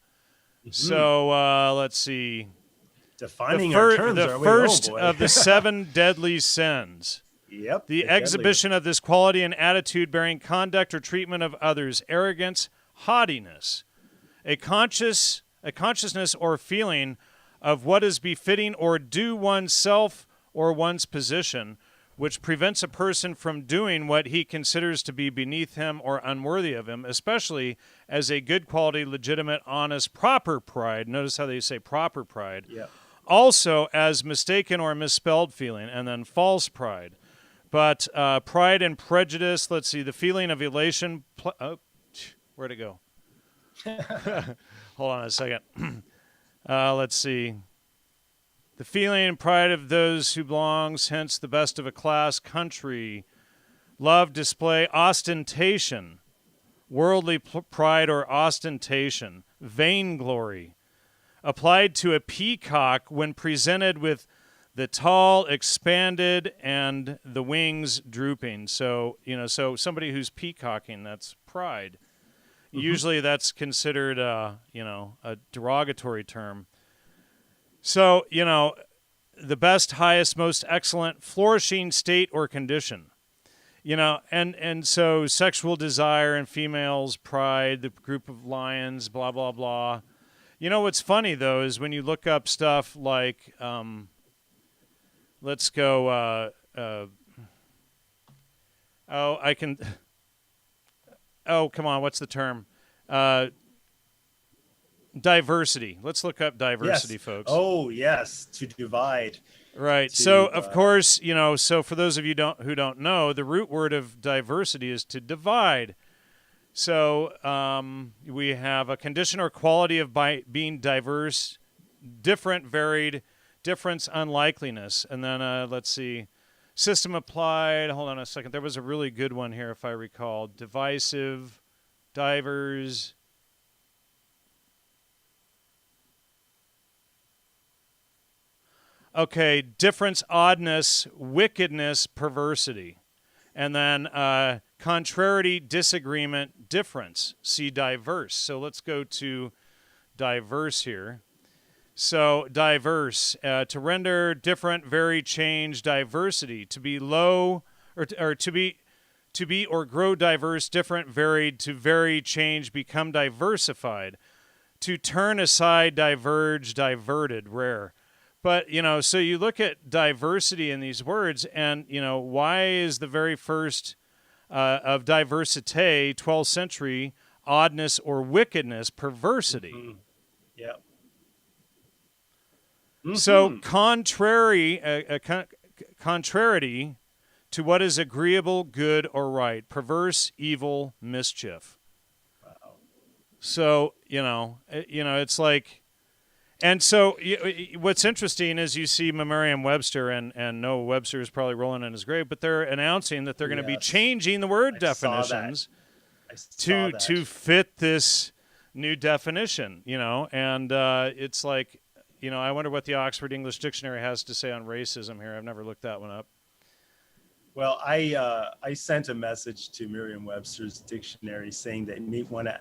So let's see. Defining our terms, the are we? first Oh, boy. of the 7 deadly sins. Yep. The deadly exhibition of this quality and attitude bearing conduct or treatment of others, arrogance, haughtiness, a consciousness or feeling of what is befitting or due oneself or one's position, which prevents a person from doing what he considers to be beneath him or unworthy of him, especially as a good quality, legitimate, honest, proper pride. Notice how they say proper pride. Yep. Also as mistaken or misspelled feeling, and then false pride. But pride and prejudice, let's see, the feeling of elation. Where'd it go? Hold on a second. Let's see. The feeling and pride of those who belongs, hence the best of a class, country, love, display, ostentation, worldly pride or ostentation, vainglory, applied to a peacock when presented with the tall, expanded, and the wings drooping. So, so somebody who's peacocking, that's pride. Usually that's considered, a derogatory term. So, the best, highest, most excellent, flourishing state or condition. And so sexual desire in females, pride, the group of lions, blah, blah, blah. What's funny, though, is when you look up stuff like, let's go, come on, what's the term? Diversity. Let's look up diversity, yes. folks. Oh, yes, to divide. Right. So, of course, so for those of you who don't know, the root word of diversity is to divide. So we have a condition or quality of being diverse, different, varied, difference, unlikeliness. And then let's see, system applied. Hold on a second. There was a really good one here, if I recall. Divisive, divers. Okay, difference, oddness, wickedness, perversity. And then contrariety, disagreement, difference. See diverse. So let's go to diverse here. So diverse, to render, different, vary, change, diversity. To be low, or to be or grow diverse, different, varied, to vary, change, become diversified. To turn aside, diverge, diverted, rare. But, so you look at diversity in these words, and, why is the very first of diversité, 12th century, oddness or wickedness, perversity? Mm-hmm. Yeah. So contrariety to what is agreeable, good, or right, perverse, evil, mischief. Wow. So, it's like... And so what's interesting is you see Merriam-Webster, and Noah Webster is probably rolling in his grave, but they're announcing that they're going to be changing the word definitions to fit this new definition, and it's like, I wonder what the Oxford English Dictionary has to say on racism here. I've never looked that one up. Well, I sent a message to Merriam-Webster's dictionary saying that you may want to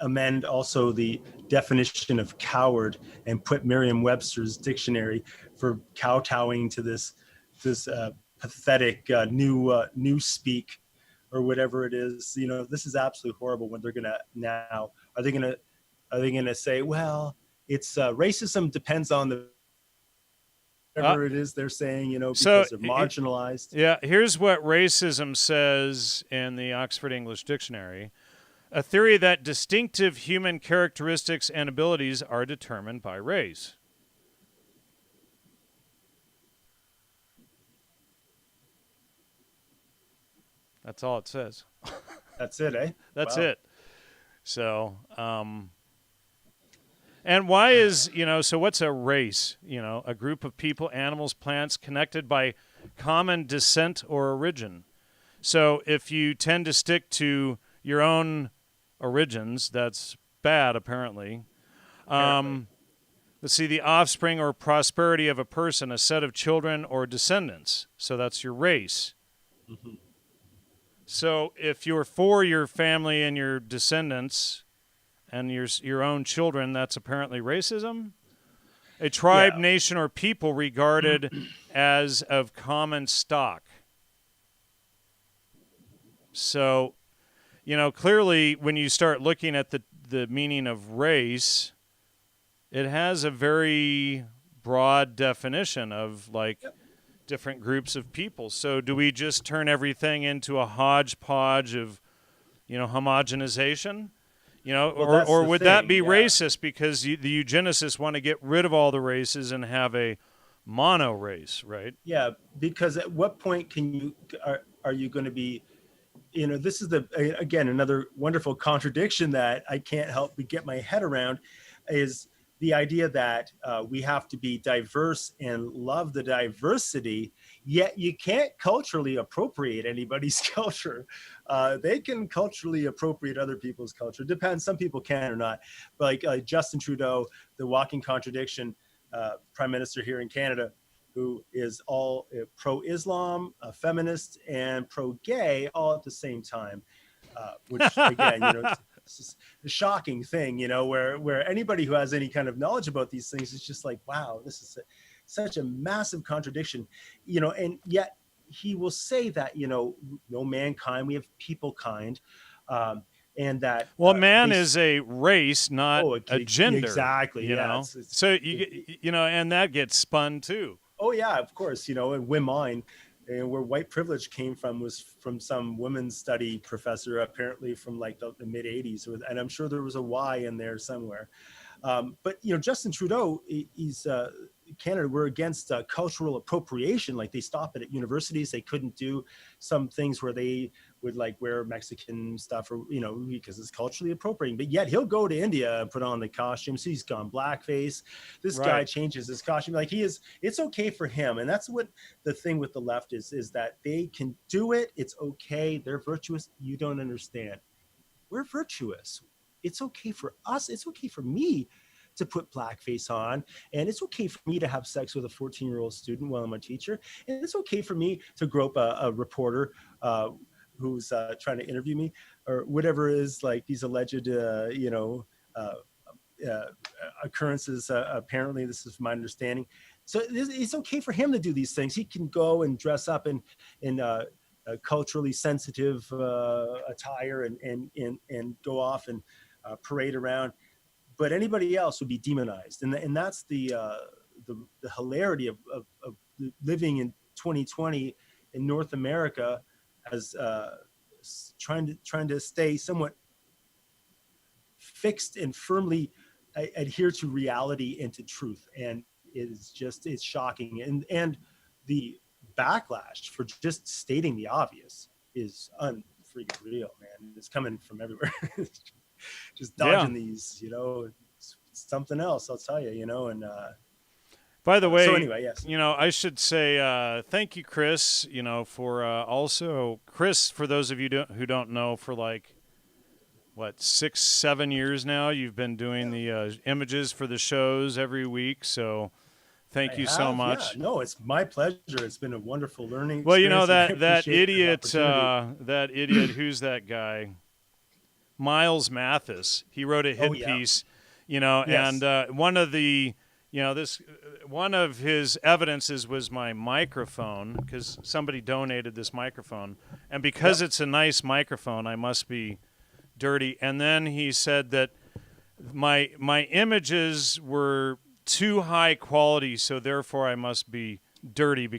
amend also the definition of coward and put Merriam-Webster's dictionary for kowtowing to this pathetic new speak or whatever it is. This is absolutely horrible. When they're gonna now, are they gonna say, well, it's racism depends on the whatever it is they're saying, because they're marginalized. Yeah, here's what racism says in the Oxford English Dictionary. A theory that distinctive human characteristics and abilities are determined by race. That's all it says. That's it, eh? That's it. So, and why is, so what's a race? A group of people, animals, plants connected by common descent or origin. So if you tend to stick to your own origins, that's bad, apparently. Let's see, the offspring or prosperity of a person, a set of children or descendants. So that's your race. Mm-hmm. So if you're for your family and your descendants and your own children, that's apparently racism. A tribe, Yeah. nation, or people regarded as of common stock. So, clearly when you start looking at the meaning of race, it has a very broad definition of like different groups of people. So do we just turn everything into a hodgepodge of, homogenization? Well, that's Or the would that thing, be yeah. racist because the eugenicists want to get rid of all the races and have a mono race, right? Yeah, because at what point are you going to be, this is again, another wonderful contradiction that I can't help but get my head around, is the idea that we have to be diverse and love the diversity, yet you can't culturally appropriate anybody's culture. They can culturally appropriate other people's culture. Depends, some people can or not. But like Justin Trudeau, the walking contradiction, prime minister here in Canada, who is all pro-Islam, feminist, and pro-gay all at the same time, which again, it's a shocking thing, where anybody who has any kind of knowledge about these things is just like, wow, this is such a massive contradiction, and yet he will say that, no mankind, we have people kind, and that Well, man is a race, not a okay, gender. exactly, yeah. So and that gets spun too. Oh yeah, of course, and women, and where white privilege came from was from some women's study professor, apparently from like the mid 80s, and I'm sure there was a Y in there somewhere. But Justin Trudeau, he's Canada, we're against cultural appropriation. Like they stop it at universities. They couldn't do some things where they would like wear Mexican stuff, or because it's culturally appropriating. But yet he'll go to India and put on the costumes. He's gone blackface. This guy changes his costume. Like it's okay for him. And that's what the thing with the left is that they can do it. It's okay. They're virtuous. You don't understand. We're virtuous. It's okay for us. It's okay for me to put blackface on. And it's okay for me to have sex with a 14-year-old student while I'm a teacher. And it's okay for me to grope a reporter who's trying to interview me, or whatever is like these alleged, occurrences. Apparently, this is my understanding. So it's okay for him to do these things. He can go and dress up in culturally sensitive attire and go off and parade around. But anybody else would be demonized, and that's the hilarity of living in 2020 in North America, as trying to stay somewhat fixed and firmly adhere to reality and to truth. And it's shocking, and the backlash for just stating the obvious is unfreaking real, man. It's coming from everywhere. Just dodging these, it's something else, I'll tell you, and by the way, so anyway, yes, I should say thank you, Chris, for also Chris, for those of you who don't know, for like 6-7 years now, you've been doing the images for the shows every week. So thank you so much. Yeah, no, it's my pleasure. It's been a wonderful learning well, experience. that idiot, who's that guy? Miles Mathis. He wrote a hit piece, Yes. and one of the, one of his evidences was my microphone, because somebody donated this microphone, and because it's a nice microphone, I must be dirty. And then he said that my images were too high quality, so therefore I must be dirty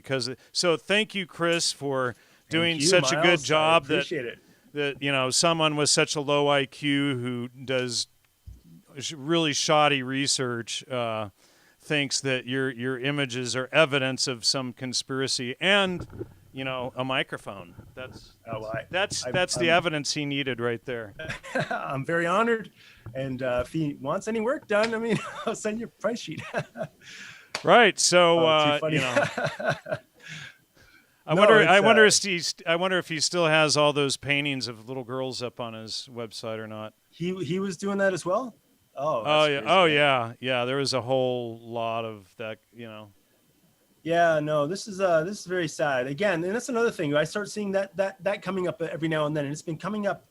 so thank you, Chris, for doing such a good job. I appreciate it. That someone with such a low IQ who does really shoddy research thinks that your images are evidence of some conspiracy and a microphone. That's the evidence he needed right there. I'm very honored, and if he wants any work done, I mean, I'll send you a price sheet. Right. So I wonder if he still has all those paintings of little girls up on his website or not. He was doing that as well. Oh yeah. Oh yeah. Yeah. There was a whole lot of that. Yeah, no, this is very sad. Again, and that's another thing. I start seeing that coming up every now and then, and it's been coming up.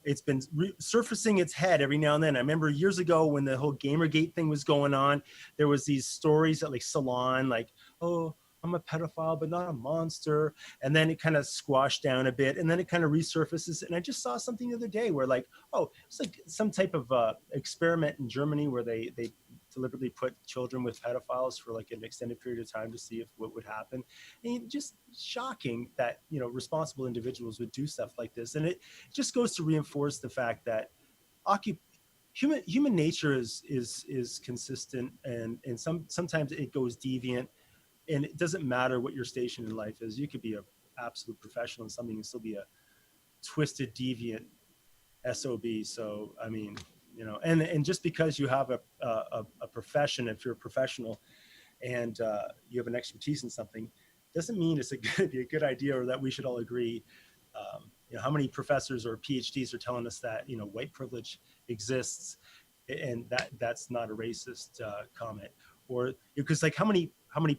It's been surfacing its head every now and then. I remember years ago when the whole Gamergate thing was going on, there was these stories at like Salon, like, oh, I'm a pedophile, but not a monster. And then it kind of squashed down a bit, and then it kind of resurfaces. And I just saw something the other day where like, oh, it's like some type of experiment in Germany where they deliberately put children with pedophiles for like an extended period of time to see if what would happen. And just shocking that, you know, responsible individuals would do stuff like this. And it just goes to reinforce the fact that human nature is consistent, and sometimes it goes deviant, and it doesn't matter what your station in life is. You could be a absolute professional in something and still be a twisted, deviant SOB. So, I mean, you know, and just because you have a profession, if you're a professional and you have an expertise in something, doesn't mean it's going to be a good idea or that we should all agree. You know, how many professors or PhDs are telling us that, you know, white privilege exists, and that's not a racist comment? Or because like how many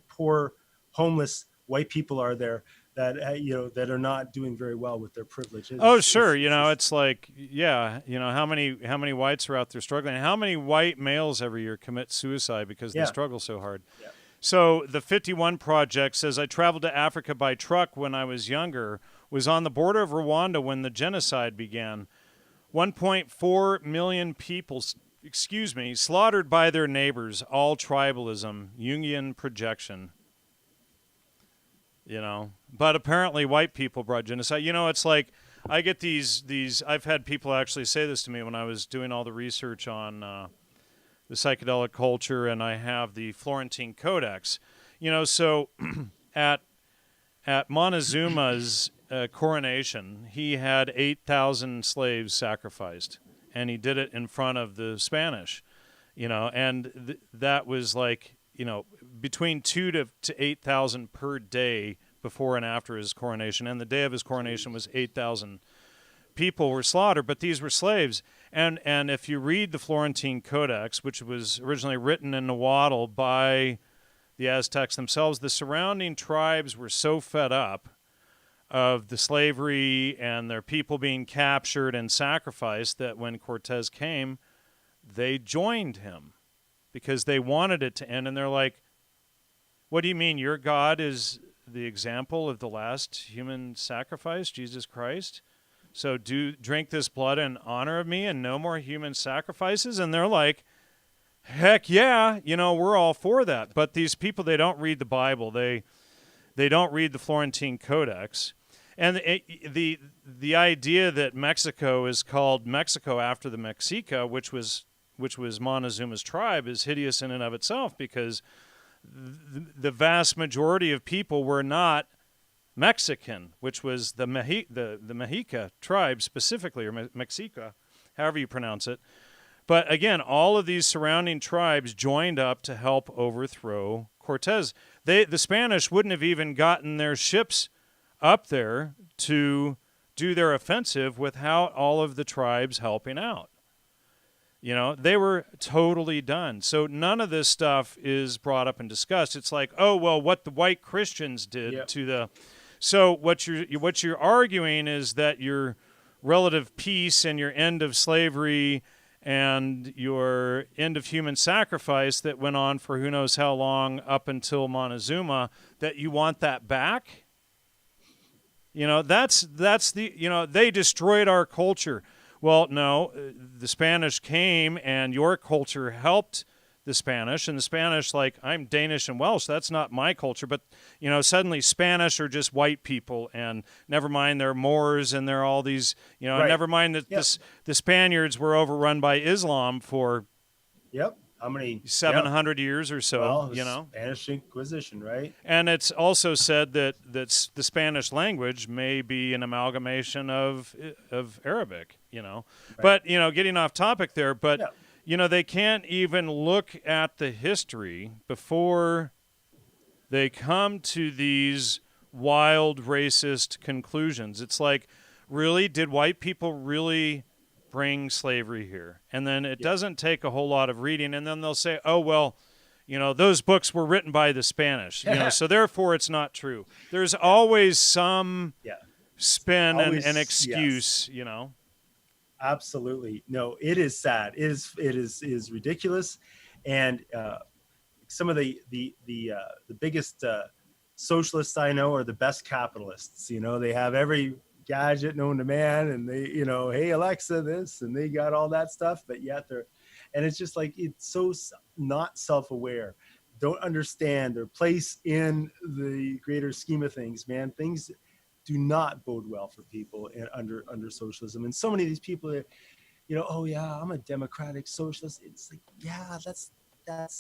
poor homeless white people are there that you know, that are not doing very well with their privileges? Oh, sure. You know, it's like, yeah, you know, how many whites are out there struggling? How many white males every year commit suicide because they struggle so hard? Yeah. So the 51 Project says, I traveled to Africa by truck when I was younger, was on the border of Rwanda when the genocide began. 1.4 million people, slaughtered by their neighbors, all tribalism, Jungian projection. You know, but apparently white people brought genocide. You know, it's like I get these. I've had people actually say this to me when I was doing all the research on the psychedelic culture, and I have the Florentine Codex. You know, so at Montezuma's coronation, he had 8,000 slaves sacrificed, and he did it in front of the Spanish. You know, and that was like, you know, between 2,000 to 8,000 per day before and after his coronation. And the day of his coronation was 8,000 people were slaughtered, but these were slaves. And if you read the Florentine Codex, which was originally written in Nahuatl by the Aztecs themselves, the surrounding tribes were so fed up of the slavery and their people being captured and sacrificed that when Cortez came, they joined him because they wanted it to end. And they're like, what do you mean your God is the example of the last human sacrifice, Jesus Christ? So drink this blood in honor of me and no more human sacrifices? And they're like, heck yeah, you know, we're all for that. But these people, they don't read the Bible. They don't read the Florentine Codex. And the idea that Mexico is called Mexico after the Mexica, which was Montezuma's tribe, is hideous in and of itself, because the vast majority of people were not Mexican, which was the Mexica tribe specifically, or Mexica, however you pronounce it. But again, all of these surrounding tribes joined up to help overthrow Cortez. The Spanish wouldn't have even gotten their ships up there to do their offensive without all of the tribes helping out. You know, they were totally done. So none of this stuff is brought up and discussed. It's like, oh, well, what the white Christians did to the... So what you're arguing is that your relative peace and your end of slavery and your end of human sacrifice that went on for who knows how long up until Montezuma, that you want that back? You know, that's the, you know, they destroyed our culture. Well, no, the Spanish came and your culture helped the Spanish, and the Spanish, like, I'm Danish and Welsh, that's not my culture, but, you know, suddenly Spanish are just white people, and never mind they're Moors and they're all these, you know, never mind that the Spaniards were overrun by Islam for how many 700 years or so, well, you know, Spanish Inquisition, right? And it's also said that the Spanish language may be an amalgamation of Arabic, you know. But, you know, getting off topic there, but you know, they can't even look at the history before they come to these wild racist conclusions. It's like, really, did white people really bring slavery here? And then it doesn't take a whole lot of reading, and then they'll say, oh, well, those books were written by the Spanish, so therefore it's not true. There's always some spin and Always, an yes. excuse, Absolutely. No, it is sad. It is ridiculous. And some of the biggest socialists I know are the best capitalists. They have every gadget known to man, and they, hey Alexa, this, and they got all that stuff, but yet and it's just like, it's so not self-aware, don't understand their place in the greater scheme of things, man. Things do not bode well for people under socialism. And so many of these people are, oh yeah, I'm a democratic socialist. It's like, yeah, that's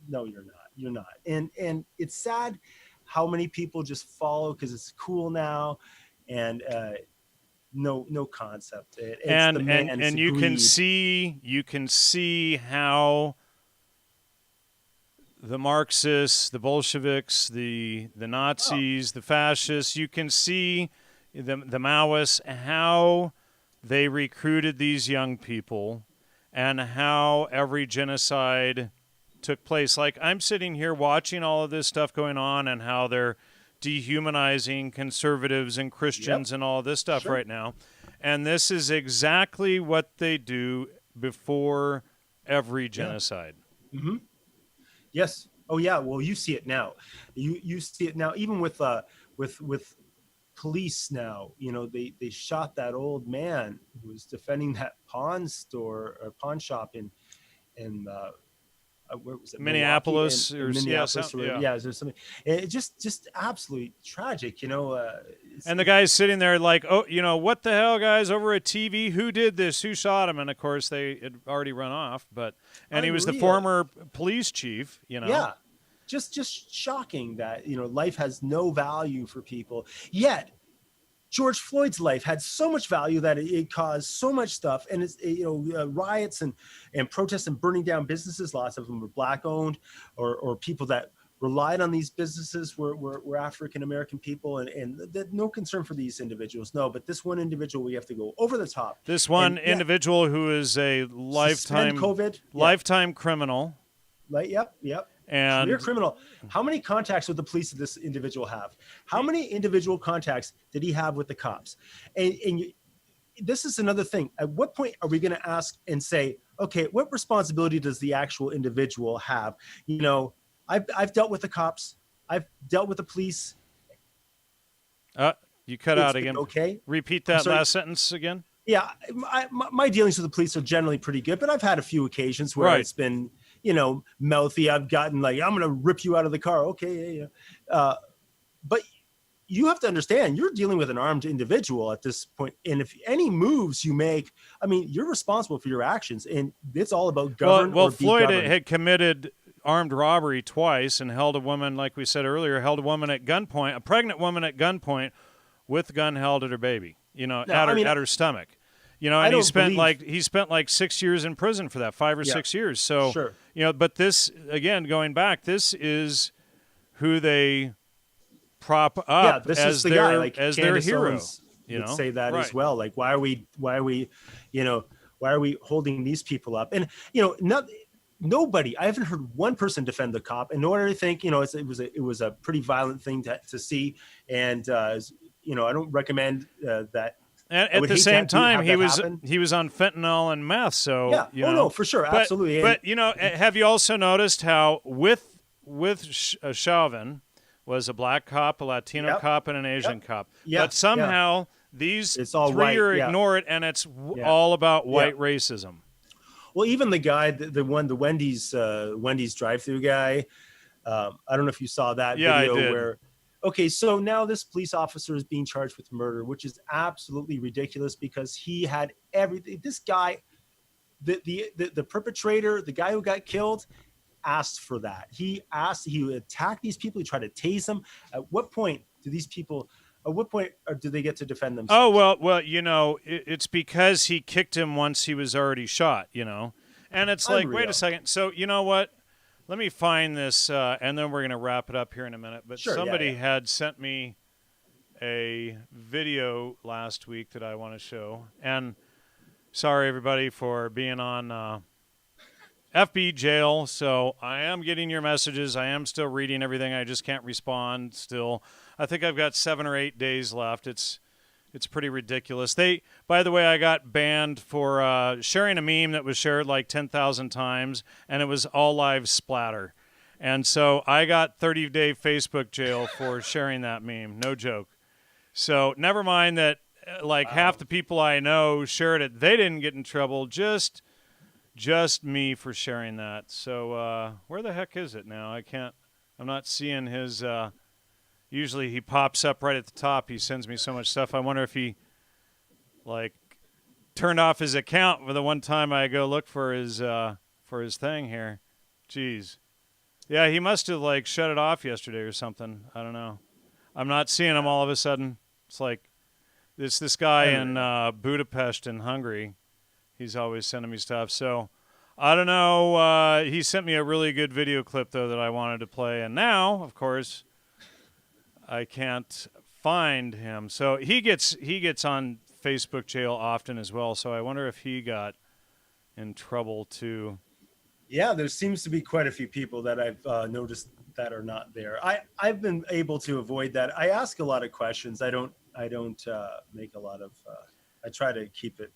no, you're not. And it's sad how many people just follow because it's cool now, and no concept. It's the man. And you can see how the Marxists, the Bolsheviks, the Nazis, the fascists, you can see the Maoists, how they recruited these young people and how every genocide took place. Like, I'm sitting here watching all of this stuff going on and how they're dehumanizing conservatives and Christians and all of this stuff right now. And this is exactly what they do before every genocide. Mm-hmm. Yes. Oh yeah. Well, you see it now. You see it now, even with police now. They shot that old man who was defending that pawn store or pawn shop in where was it? Minneapolis, Minneapolis. Is there something? It just absolutely tragic. And the guy's sitting there like, oh, what the hell, guys, over a TV? Who did this? Who shot him? And of course, they had already run off. And he was the former police chief. Yeah, just shocking that life has no value for people. Yet George Floyd's life had so much value that it caused so much stuff, and it's riots and protests and burning down businesses. Lots of them were black owned, or people that relied on these businesses were African American people, and no concern for these individuals. No, but this one individual, we have to go over the top. This one individual who is a lifetime criminal. Yep. And career criminal. How many contacts with the police did this individual have? How many individual contacts did he have with the cops? And this is another thing. At what point are we going to ask and say, okay, what responsibility does the actual individual have? I've dealt with the cops. I've dealt with the police. You cut out again. Okay. Repeat that last sentence again. Yeah, my dealings with the police are generally pretty good, but I've had a few occasions where it's been, mouthy. I've gotten like, I'm going to rip you out of the car. Okay, yeah. But you have to understand, you're dealing with an armed individual at this point. And if any moves you make, you're responsible for your actions. And it's all about govern or be Floyd governed. had committed armed robbery twice and held a woman, like we said earlier, at gunpoint, a pregnant woman at gunpoint with the gun held at her baby, at her stomach. And he spent like 6 years in prison for that, 5 or 6 years. So, sure. But this, again, going back, this is who they prop up as their, like as their hero. Would say that as well. Like, why are we holding these people up? And, nobody, I haven't heard one person defend the cop, and nor do I think, it was a pretty violent thing to see. And, I don't recommend that. And at the same time, he was on fentanyl and meth. So no, for sure, absolutely. But have you also noticed how with Chauvin was a black cop, a Latino cop, and an Asian cop, but somehow these three are ignored, and it's all about white racism. Well, even the guy, the Wendy's drive-through guy. I don't know if you saw that video I did. where. Okay, so now this police officer is being charged with murder, which is absolutely ridiculous because he had everything. This guy, the perpetrator, the guy who got killed, asked for that. He attacked these people. He tried to tase them. At what point do these people? At what point do they get to defend themselves? Oh well, it's because he kicked him once he was already shot. And it's like, wait a second. So you know what? Let me find this, and then we're going to wrap it up here in a minute. But somebody had sent me a video last week that I want to show. And sorry, everybody, for being on FB jail. So I am getting your messages. I am still reading everything. I just can't respond still. I think I've got 7 or 8 days left. It's pretty ridiculous. By the way, I got banned for sharing a meme that was shared like 10,000 times, and it was all live splatter. And so I got 30-day Facebook jail for sharing that meme. No joke. So never mind that like half the people I know shared it. They didn't get in trouble. Just me for sharing that. So where the heck is it now? I'm not seeing his... Usually he pops up right at the top. He sends me so much stuff. I wonder if he, like, turned off his account for the one time I go look for his thing here. Jeez. Yeah, he must have, like, shut it off yesterday or something. I don't know. I'm not seeing him all of a sudden. It's like it's this guy in Budapest in Hungary. He's always sending me stuff. So I don't know. He sent me a really good video clip, though, that I wanted to play. And now, of course... I can't find him. So he gets on Facebook jail often as well. So I wonder if he got in trouble too. Yeah, there seems to be quite a few people that I've noticed that are not there. I've been able to avoid that. I ask a lot of questions. I don't make a lot of. I try to keep it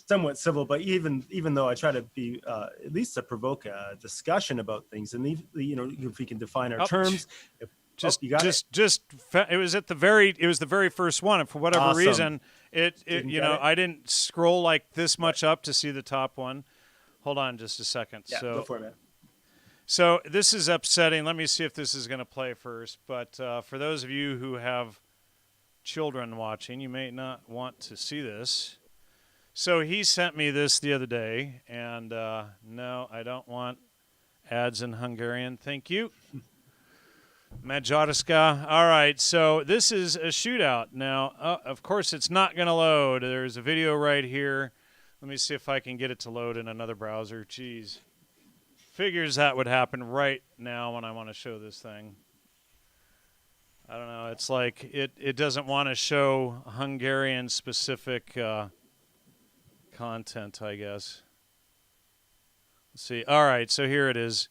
somewhat civil, but even though I try to be at least to provoke a discussion about things, and if we can define our terms. It was the very first one, and for whatever awesome. reason, I didn't scroll like this much up to see the top one. Hold on just a second. Yeah, go for it, man. So this is upsetting. Let me see if this is going to play first. But for those of you who have children watching, you may not want to see this. So he sent me this the other day, and no, I don't want ads in Hungarian. Thank you. Majorska. All right, so this is a shootout. Now, of course, it's not going to load. There's a video right here. Let me see if I can get it to load in another browser. Jeez. Figures that would happen right now when I want to show this thing. I don't know. It's like it doesn't want to show Hungarian-specific content, I guess. Let's see. All right, so here it is.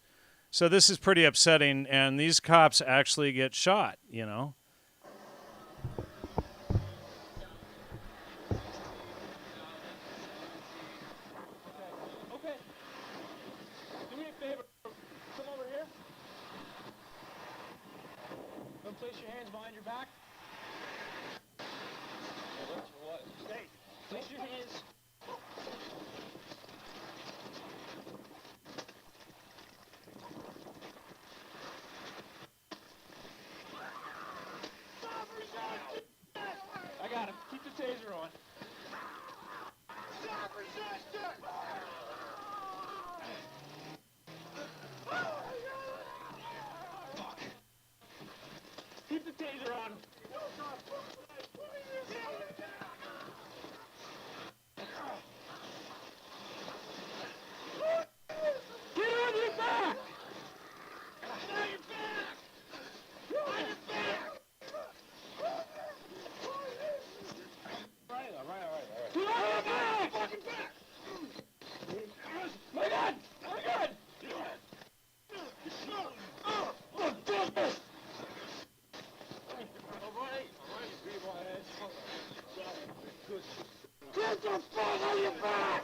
So this is pretty upsetting, and these cops actually get shot, you know. Okay. Do me a favor. Come over here. Then place your hands behind your back. What? Stay. Place your hands. I got him. Keep the taser on. Stop resisting! Fuck. Keep the taser on. Get on your back! Get on your back! Get on your back! Right. Get on your back! Fucking back! My God! My God! Get the fuck on your back!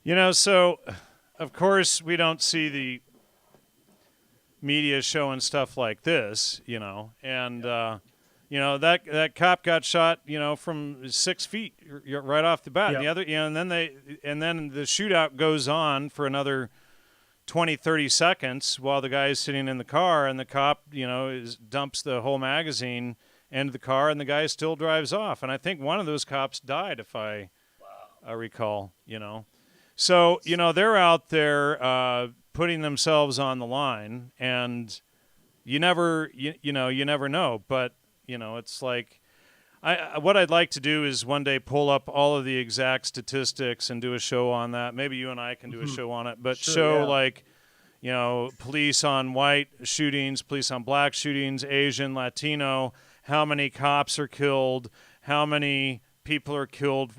You know, so, of course, we don't see the media showing stuff like this, you know, and, that cop got shot, from 6 feet right off the bat. Yeah. And and then the shootout goes on for another 20, 30 seconds while the guy is sitting in the car, and the cop, dumps the whole magazine into the car, and the guy still drives off. And I think one of those cops died, if I recall, So, you know, they're out there putting themselves on the line, and you never know. But, you know, it's like what I'd like to do is one day pull up all of the exact statistics and do a show on that. Maybe you and I can do a show on it, but Sure, show yeah. like, you know, police on white shootings, police on black shootings, Asian, Latino, how many cops are killed, how many people are killed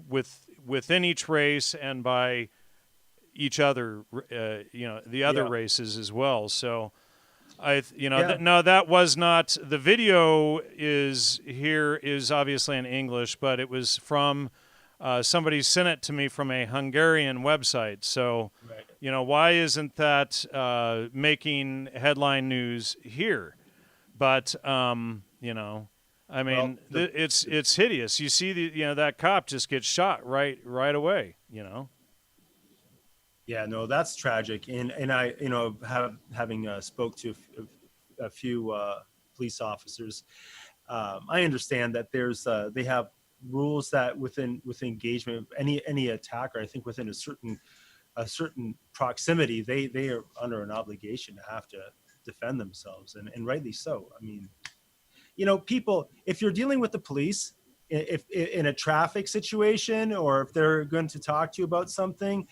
within each race and by each other, you know, the other Yeah. races as well. So you know, Yeah. no, that was not, the video is obviously in English, but it was from, somebody sent it to me from a Hungarian website. So, Right. you know, why isn't that making headline news here? But, you know, I mean, Well, it's hideous. You see you know, that cop just gets shot right away, you know? yeah, no, that's tragic. And I, you know, having spoke to a few police officers, I understand that there's they have rules that with engagement, any attacker, I think within a certain proximity, they are under an obligation to have to defend themselves, and rightly so. I mean, you know, people, if you're dealing with the police, if in a traffic situation, or if they're going to talk to you about something,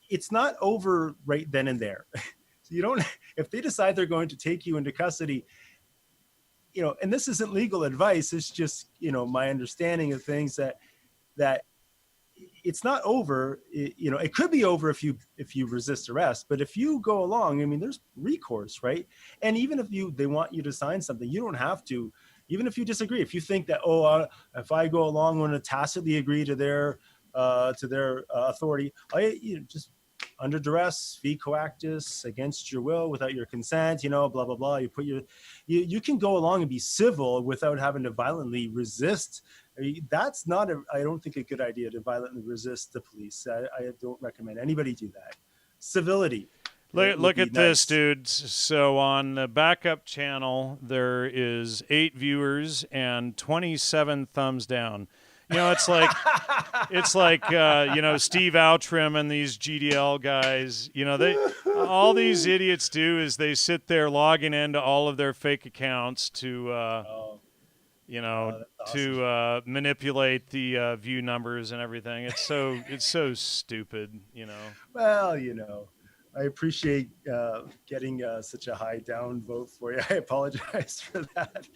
it's not over right then and there. So you don't, if they decide they're going to take you into custody, you know, and this isn't legal advice, it's just, you know, my understanding of things, that it's not over. You know, it could be over if you resist arrest, but if you go along, I mean, there's recourse, right? And even if they want you to sign something, you don't have to. Even if you disagree, if you think that, if I go along, I'm going to tacitly agree to their authority, just under duress, fee coactus, against your will, without your consent, you know, blah blah blah. You can go along and be civil without having to violently resist. I mean, that's not I don't think a good idea to violently resist the police. I don't recommend anybody do that. Civility. Look at this, dude. So on the backup channel, there is 8 viewers and 27 thumbs down. You know, it's like you know, Steve Outram and these GDL guys. You know, all these idiots do is they sit there logging into all of their fake accounts to you know, that's to manipulate the view numbers and everything. It's so stupid. You know. Well, you know, I appreciate getting such a high down vote for you. I apologize for that.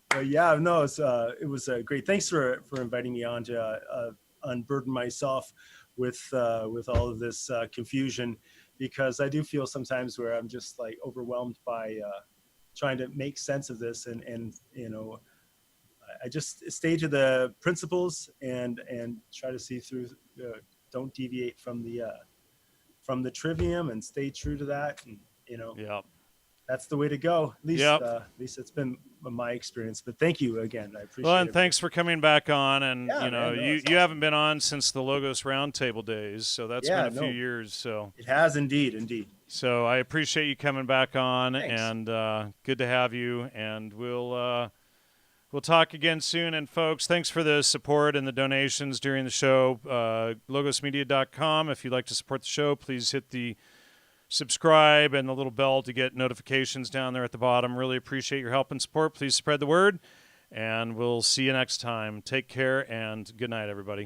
But yeah, no, it was great. Thanks for inviting me on to unburden myself with all of this confusion, because I do feel sometimes where I'm just like overwhelmed by trying to make sense of this, and you know, I just stay to the principles and try to see through. Don't deviate from the trivium, and stay true to that. And you know, Yep. that's the way to go. At least it's been my experience. But thank you again. I appreciate it. Well, and thanks for coming back on. And Yeah, you know, man, no, you it's awesome. haven't been on since the Logos Roundtable days, so that's been a few years. So It has indeed. So I appreciate you coming back on, Thanks. and good to have you. And we'll talk again soon. And folks, thanks for the support and the donations during the show. LogosMedia.com. If you'd like to support the show, please hit the subscribe and the little bell to get notifications down there at the bottom. Really appreciate your help and support. Please spread the word, and we'll see you next time. Take care, and good night, everybody.